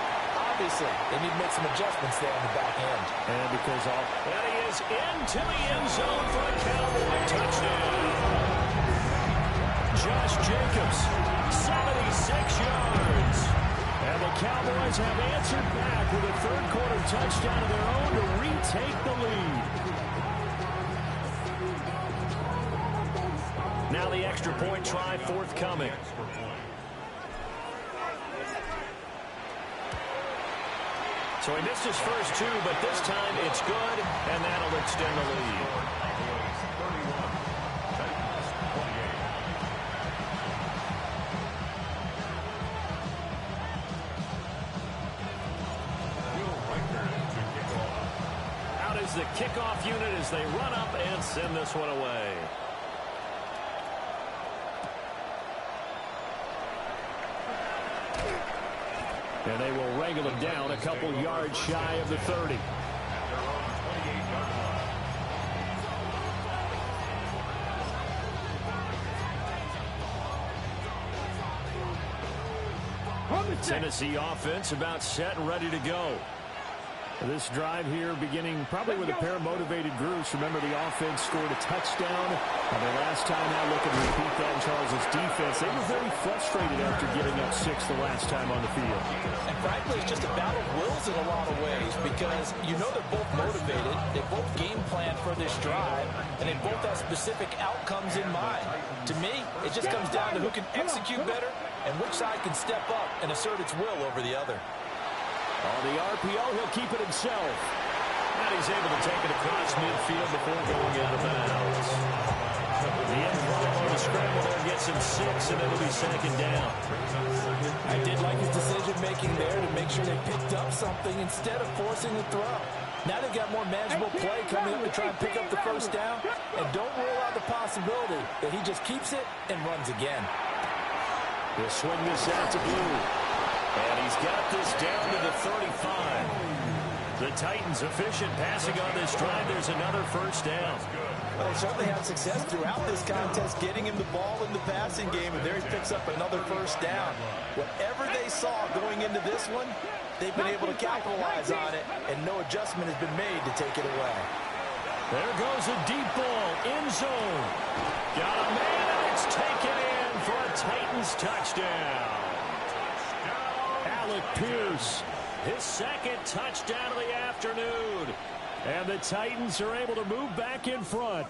Obviously, they need to make some adjustments there on the back end. And because and he is into the end zone for a Cowboy touchdown. Josh Jacobs, 76 yards. And the Cowboys have answered back with a third quarter touchdown of their own to retake the lead. Now the extra point try forthcoming. So he missed his first 2, but this time it's good, and that'll extend the lead. Out is the kickoff unit as they run up and send this one away. And they will wrangle him down a couple yards shy of the 30. Tennessee offense about set and ready to go. This drive here beginning probably with a pair of motivated groups. Remember, the offense scored a touchdown. And the last time out, looking to repeat that in Charles' defense, they were very frustrated after giving up 6 the last time on the field. And frankly, it's just a battle of wills in a lot of ways because you know they're both motivated. They both game plan for this drive, and they both have specific outcomes in mind. To me, it just comes down to who can execute better and which side can step up and assert its will over the other. On the RPO, he'll keep it himself. And he's able to take it across midfield before going out of bounds. The end product on the scramble there gets him 6, and it'll be second down. I did like his decision-making there to make sure they picked up something instead of forcing the throw. Now they've got more manageable play coming up to try and pick up the first down. And don't rule out the possibility that he just keeps it and runs again. He'll swing this out to Blue. And he's got this down to the 35. The Titans efficient passing on this drive. There's another first down. Well, they certainly had success throughout this contest getting him the ball in the passing game, and there he picks up another first down. Whatever they saw going into this one, they've been able to capitalize on it, and no adjustment has been made to take it away. There goes a deep ball, end zone. Got a man, and it's taken in for a Titans touchdown. Alec Pierce, his second touchdown of the afternoon. And the Titans are able to move back in front.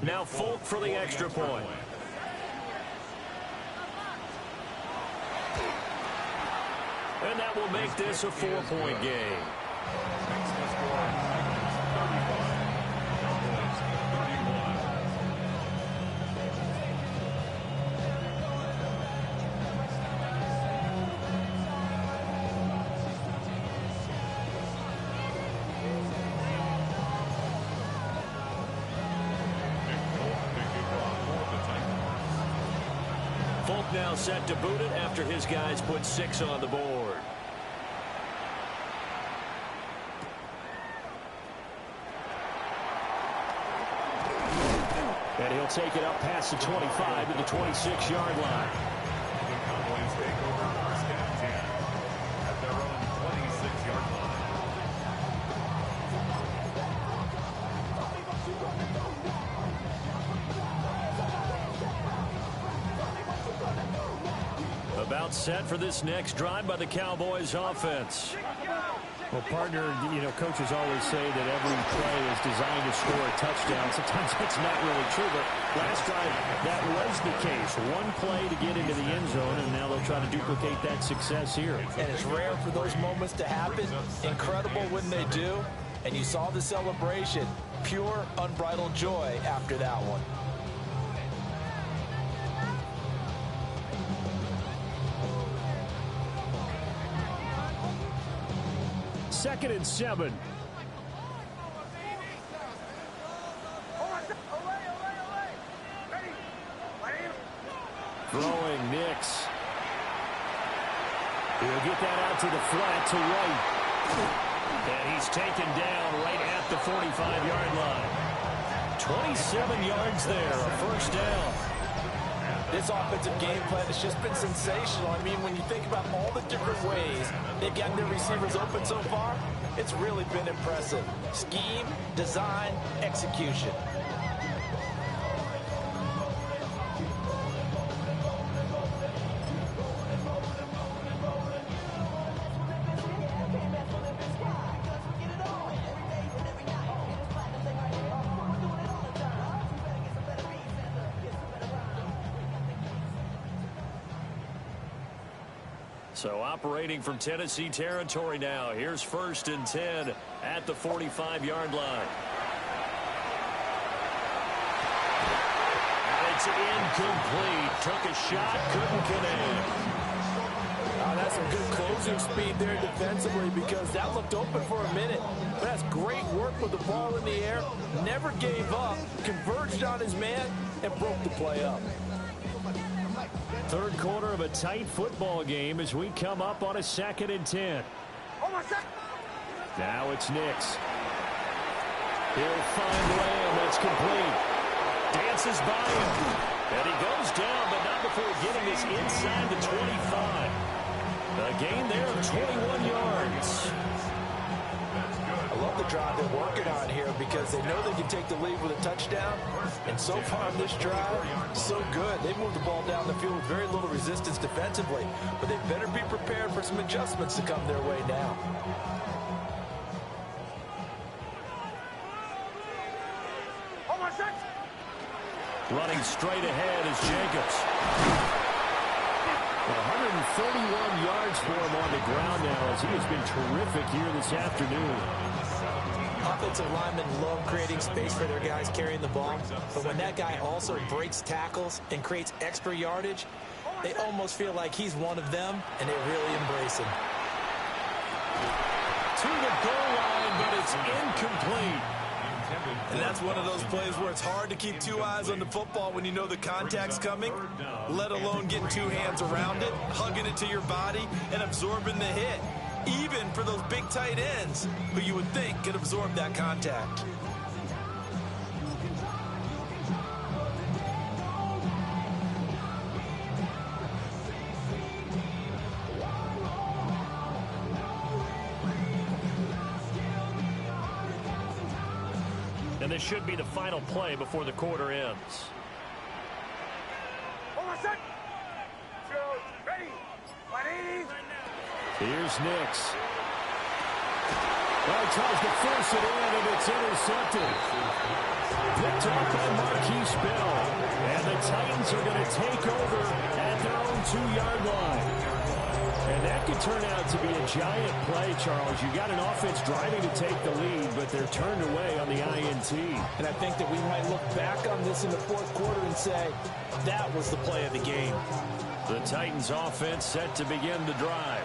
Now Folk for the extra point. And that will make this a 4-point game. now set to boot it after his guys put 6 on the board. And he'll take it up past the 25 to the 26-yard line. The Cowboys take over first and 10 at their own 26-yard line. About set for this next drive by the Cowboys offense. Well, partner, you know, coaches always say that every play is designed to score a touchdown. Sometimes that's not really true, but last drive, that was the case. One play to get into the end zone, and now they'll try to duplicate that success here. And it's rare for those moments to happen. Incredible when they do. And you saw the celebration. Pure, unbridled joy after that one. Second and 7. Throwing Nix. He'll get that out to the flat to White. And he's taken down right at the 45-yard line. 27 yards there, a first down. This offensive game plan has just been sensational. I mean, when you think about all the different ways they've gotten their receivers open so far, it's really been impressive. Scheme, design, execution. So operating from Tennessee territory now. Here's first and 10 at the 45-yard line. And it's incomplete. Took a shot, couldn't connect. Oh, that's some good closing speed there defensively because that looked open for a minute. But that's great work with the ball in the air. Never gave up, converged on his man, and broke the play up. Third quarter of a tight football game as we come up on a second and 10. Now it's Nix. He'll find Lamb. It's complete. Dances by him. And he goes down, but not before getting this inside the 25. A gain there of 21 yards. I love the drive they're working on here because they know they can take the lead with a touchdown. And so far on this drive, so good. They moved the ball down the field with very little resistance defensively. But they better be prepared for some adjustments to come their way now. Running straight ahead is Jacobs. 131 yards for him on the ground now as he has been terrific here this afternoon. Offensive linemen love creating space for their guys carrying the ball, but when that guy also breaks tackles and creates extra yardage, they almost feel like he's one of them, and they really embrace him. To the goal line, but it's incomplete. And that's one of those plays where it's hard to keep two eyes on the football when you know the contact's coming, let alone getting two hands around it, hugging it to your body, and absorbing the hit. Even for those big tight ends who you would think could absorb that contact. And this should be the final play before the quarter ends. Here's Nix. Well, he tries to force it in, and it's intercepted. Picked up by Marquise Bell. And the Titans are going to take over at their own 2-yard line. And that could turn out to be a giant play, Charles. You got an offense driving to take the lead, but they're turned away on the INT. And I think that we might look back on this in the fourth quarter and say, that was the play of the game. The Titans offense set to begin the drive.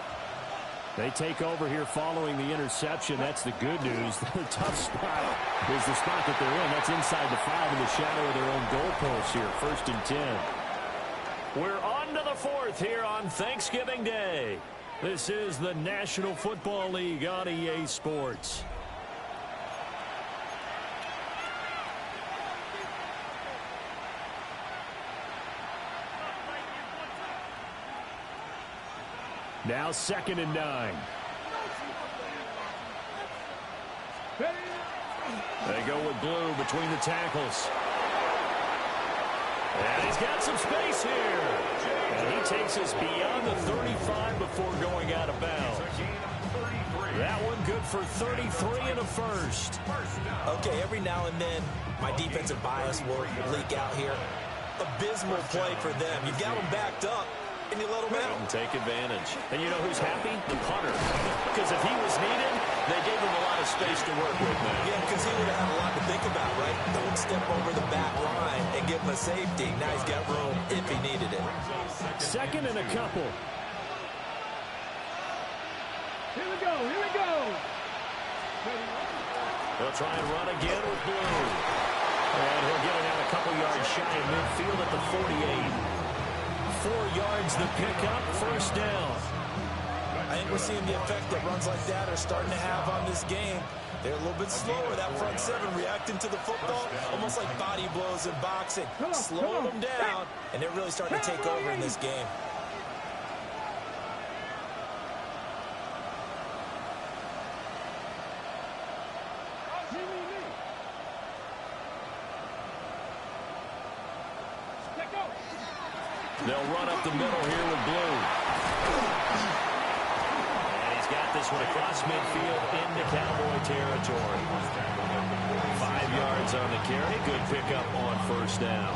They take over here following the interception. That's the good news. The tough spot is the spot that they're in. That's inside the 5 in the shadow of their own goalpost here. First and 10. We're on to the fourth here on Thanksgiving Day. This is the National Football League on EA Sports. Now 2nd and 9. They go with blue between the tackles. And he's got some space here. And he takes us beyond the 35 before going out of bounds. That one good for 33 and a first. Okay, every now and then, my defensive bias will leak out here. Abysmal play for them. You've got them backed up, and you let them out. And take advantage. And you know who's happy? The punter. Because if he was needed, they gave him a lot of space to work with now. Yeah, because he would have had a lot to think about, right? Don't step over the back line and give him a safety. Now he's got room if he needed it. 2nd and a couple. Here we go. Here we go. They'll try and run again with blue. And he'll get it out a couple yards shy of midfield at the 48. 4 yards the pickup, first down. I think we're seeing the effect that runs like that are starting to have on this game. They're a little bit slower, that front seven, reacting to the football, almost like body blows in boxing. Slow them down, and they're really starting to take over in this game. They'll run up the middle here with blue. And he's got this one across midfield into Cowboy territory. 5 yards on the carry. Good pickup on first down.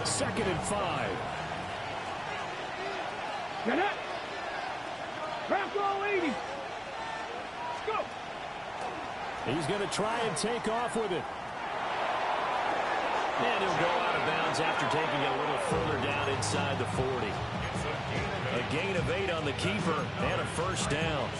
2nd and 5. Get it. Craft all 80. Let's go. He's going to try and take off with it. And he'll go out of bounds after taking a little further down inside the 40. A gain of 8 on the keeper and a first down.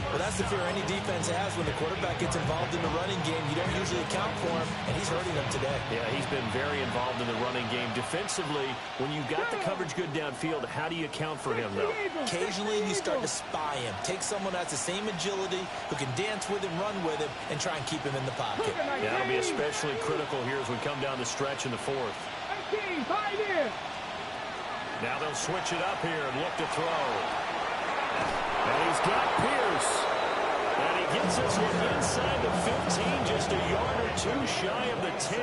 Well, that's the fear any defense has when the quarterback gets involved in the running game. You don't usually account for him, and he's hurting them today. Yeah, he's been very involved in the running game. Defensively, when you've got the coverage good downfield, how do you account for him, though? Occasionally, you start to spy him. Take someone that's the same agility, who can dance with him, run with him, and try and keep him in the pocket. Yeah, that'll be especially critical here as we come down the stretch in the 4th. Now they'll switch it up here and look to throw. And he's got Pierce. And he gets us inside the 15, just a yard or 2 shy of the 10.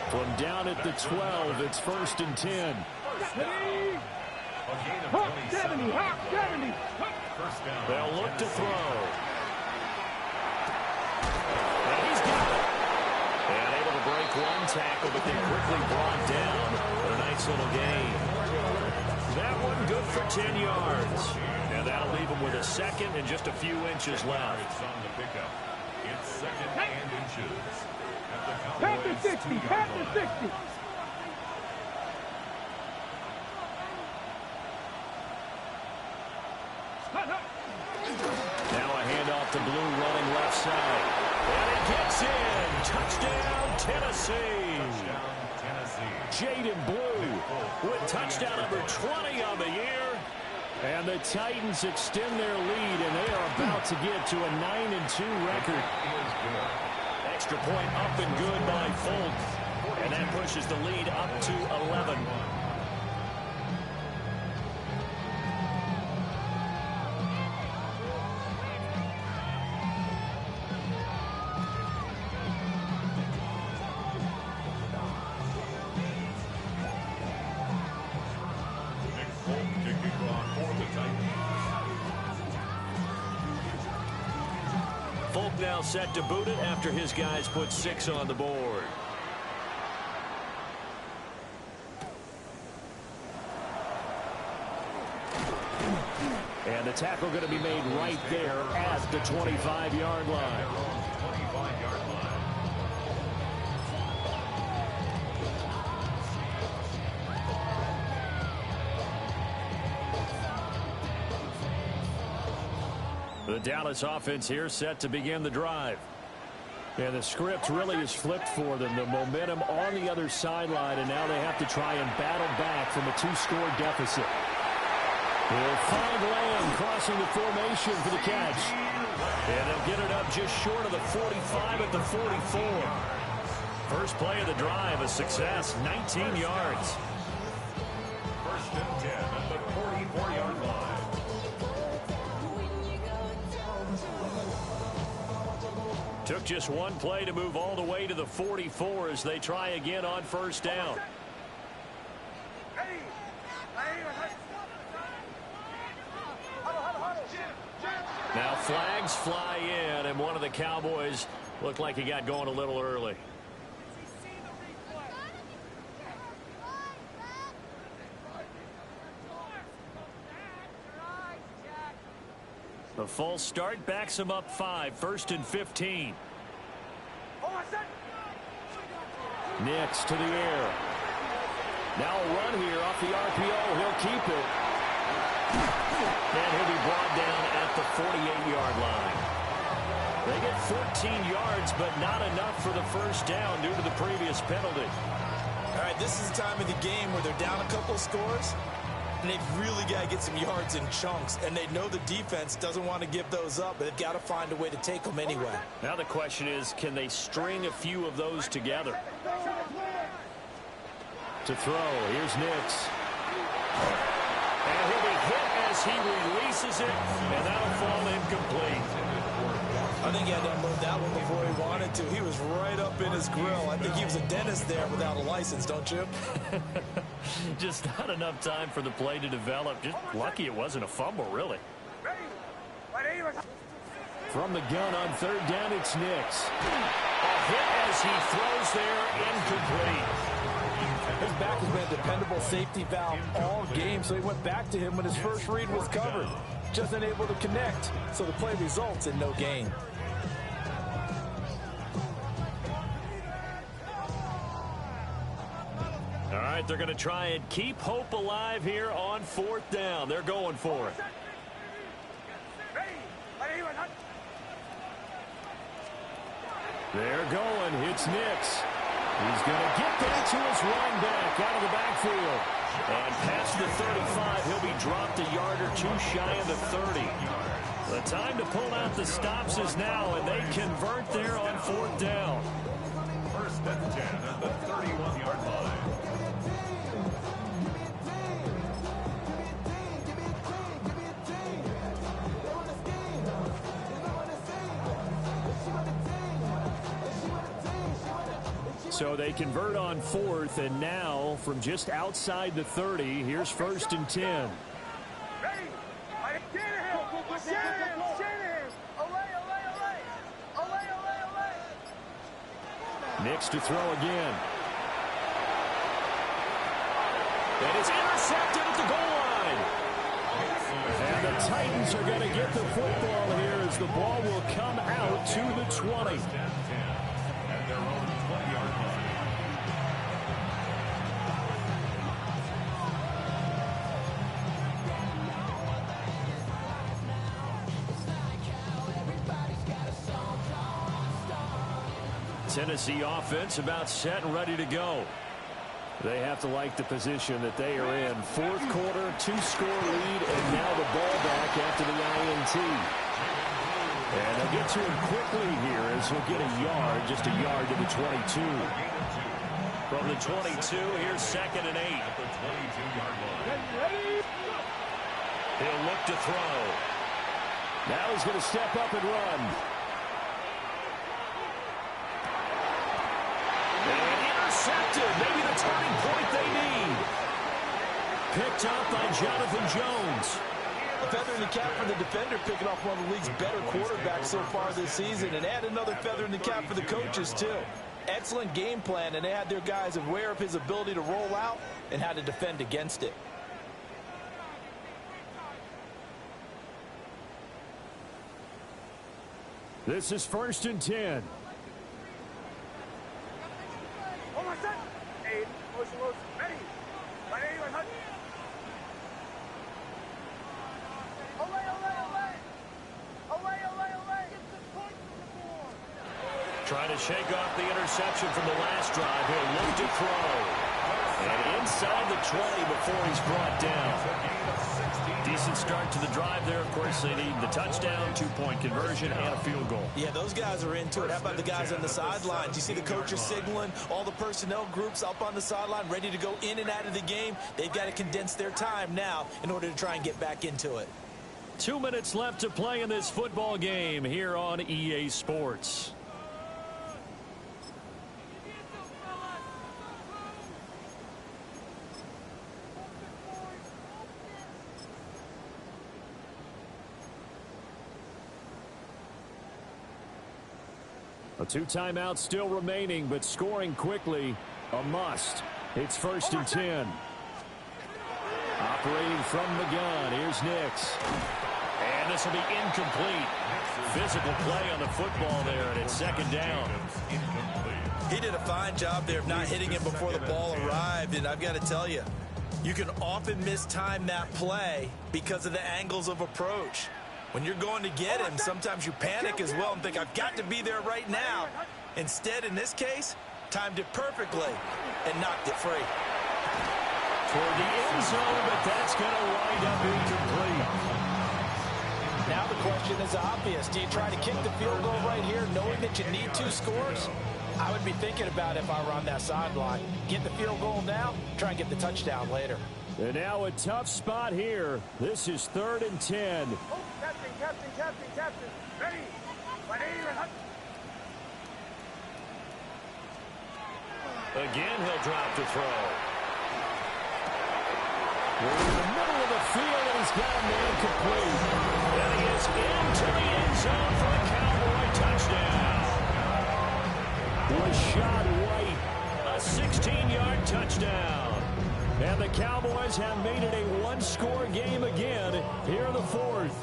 From down at the 12, it's 1st and 10. Hawk 70, Hawk 70. They'll look to throw. And he's got it. And able to break one tackle, but then quickly brought down for a nice little gain. That one good for 10 yards. And that'll leave him with a 2nd and just a few inches left. It's 2nd and inches. Pat the 60, pat the 60. Now a handoff to Blue running left side. And it gets in. Touchdown, Tennessee. Jaden Blue with touchdown number 20 on the year. And the Titans extend their lead, and they are about to get to a 9-2 record. Extra point up and good by Folk. And that pushes the lead up to 11. Folk now set to boot it after his guys put 6 on the board. And the tackle going to be made right there at the 25-yard line. The Dallas offense here set to begin the drive. And the script really is flipped for them. The momentum on the other sideline, and now they have to try and battle back from a 2-score deficit. They'll find Lamb crossing the formation for the catch. And they'll get it up just short of the 45 at the 44. First play of the drive, a success, 19 yards. First and 10 at the 44-yard line. Took just one play to move all the way to the 44 as they try again on first down. Now flags fly in, and one of the Cowboys looked like he got going a little early. The false start backs him up 5, 1st and 15. Nix to the air. Now a run here off the RPO. He'll keep it. And he'll be brought down at the 48-yard line. They get 14 yards, but not enough for the first down due to the previous penalty. All right, this is the time of the game where they're down a couple of scores, and they've really got to get some yards in chunks, and they know the defense doesn't want to give those up, but they've got to find a way to take them anyway. Now the question is, can they string a few of those together? To throw, here's Nix. And he'll be hit as he releases it, and that'll fall incomplete. I think he had to unload that one before he wanted to. He was right up in his grill. I think he was a dentist there without a license, don't you? Just not enough time for the play to develop. Just lucky it wasn't a fumble, really. From the gun on third down, it's Nix. A hit as he throws there, incomplete. His back has been a dependable safety valve all game, so he went back to him when his first read was covered. Just unable to connect, so the play results in no gain. All right, they're going to try and keep hope alive here on 4th down. They're going for it. They're going. It's Nix. He's going to get that to his run back out of the backfield. And past the 35, he'll be dropped a yard or two shy of the 30. The time to pull out the stops is now, and they convert there on 4th down. First and 10 at the 31-yard line. So they convert on 4th, and now from just outside the 30, here's 1st and 10. Nix to throw again. And it's intercepted at the goal line. And the Titans are going to get the football here as the ball will come out to the 20. At their own 20-yard line. Tennessee offense about set and ready to go. They have to like the position that they are in. 4th quarter, 2-score lead, and now the ball back after the INT. And they'll get to him quickly here as he'll get a yard, just a yard to the 22. From the 22, here's 2nd and 8. He'll look to throw. Now he's going to step up and run. Intercepted, maybe the turning point they need. Picked up by Jonathan Jones. A feather in the cap for the defender, picking off one of the league's better quarterbacks so far this season, and add another feather in the cap for the coaches, too. Excellent game plan, and they had their guys aware of his ability to roll out and how to defend against it. This is 1st and 10. Trying to shake off the interception from the last drive. He'll look to throw. And inside the 20 before he's brought down. Decent start to the drive there. Of course, they need the touchdown, 2-point conversion, and a field goal. Yeah, those guys are into it. How about the guys on the sidelines? You see the coaches signaling, all the personnel groups up on the sideline, ready to go in and out of the game. They've got to condense their time now in order to try and get back into it. 2 minutes left to play in this football game here on EA Sports. A 2 timeouts still remaining, but scoring quickly, a must. It's 1st and 10. Operating from the gun, here's Nix. And this will be incomplete. Physical play on the football there, and it's 2nd down. He did a fine job there of not hitting him before the ball arrived, and I've got to tell you, you can often mistime that play because of the angles of approach. When you're going to get him, sometimes you panic as well and think, I've got to be there right now. Instead, in this case, timed it perfectly and knocked it free. Toward the end zone, but that's going to wind up incomplete. Now the question is obvious. Do you try to kick the field goal right here knowing that you need 2 scores? I would be thinking about it if I were on that sideline. Get the field goal now, try and get the touchdown later. And now a tough spot here. This is 3rd and 10. Captain. Ready. Again, he'll drop to throw. We're in the middle of the field, and he's got a man complete. And he is into the end zone for a Cowboy touchdown. Rashad White, a 16-yard touchdown. And the Cowboys have made it a 1-score game again here in the 4th.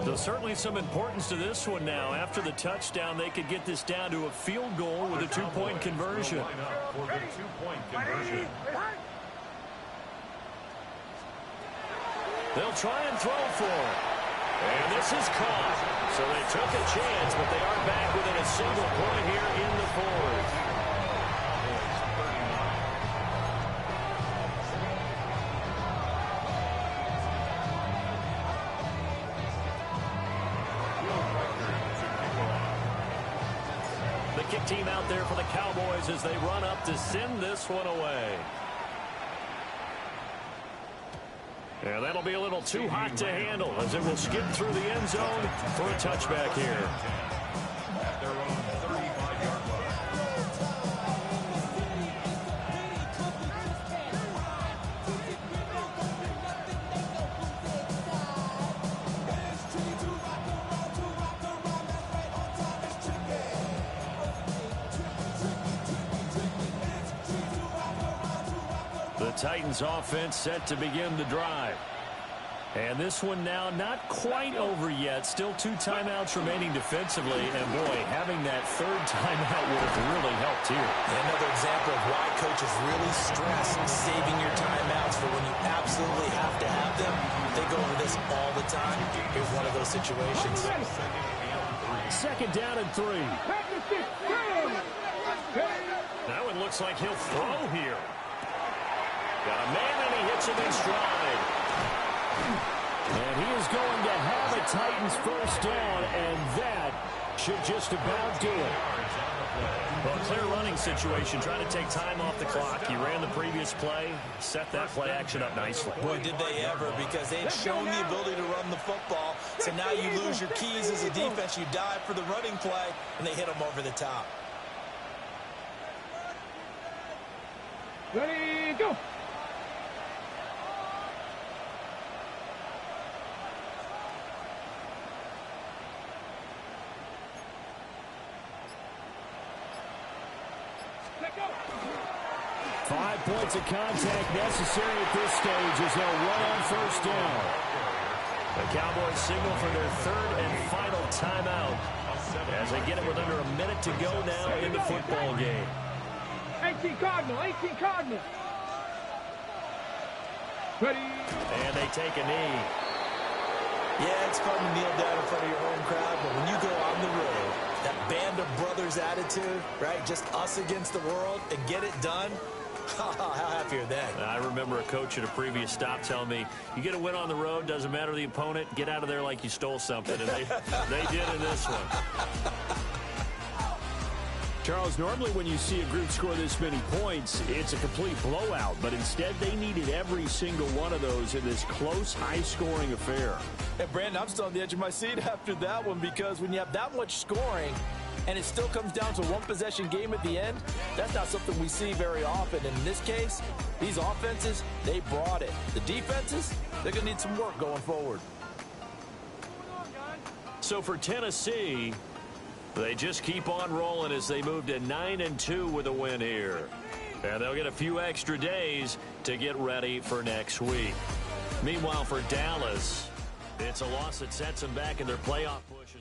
So certainly some importance to this one now. After the touchdown, they could get this down to a field goal with a 2-point conversion. For the 2-point conversion. They'll try and throw for it. And this is caught. So they took a chance, but they are back within a single point here in the 4th. Kick team out there for the Cowboys as they run up to send this one away. And that'll be a little too hot to handle as it will skip through the end zone for a touchback here. At their own 35-yard line. Titans offense set to begin the drive. And this one now not quite over yet. Still 2 timeouts remaining defensively. And boy, having that 3rd timeout would have really helped here. Another example of why coaches really stress saving your timeouts for when you absolutely have to have them. They go over this all the time. Here's one of those situations. 2nd down and 3. That one looks like he'll throw here. Got a man, and he hits him in stride. And he is going to have a Titans 1st down, and that should just about do it. Well, clear running situation, trying to take time off the clock. He ran the previous play, set that play action up nicely. Boy, did they ever, because they had shown the ability to run the football. So now you lose your keys as a defense. You dive for the running play, and they hit them over the top. Ready, go. 5 points of contact necessary at this stage as they'll run on 1st down. The Cowboys signal for their 3rd and final timeout as they get it with under a minute to go now in the football game. 18 Cardinal. Ready. And they take a knee. Yeah, it's fun to kneel down in front of your home crowd, but when you go on the road, that band of brothers attitude, right, just us against the world, and get it done, how happy are they? I remember a coach at a previous stop telling me, you get a win on the road, doesn't matter the opponent, get out of there like you stole something, and they did in this one. Charles, normally when you see a group score this many points, it's a complete blowout. But instead, they needed every single one of those in this close, high-scoring affair. And, Brandon, I'm still on the edge of my seat after that one because when you have that much scoring and it still comes down to one-possession game at the end, that's not something we see very often. And in this case, these offenses, they brought it. The defenses, they're going to need some work going forward. So for Tennessee, they just keep on rolling as they move to 9-2 with a win here. And they'll get a few extra days to get ready for next week. Meanwhile, for Dallas, it's a loss that sets them back in their playoff push.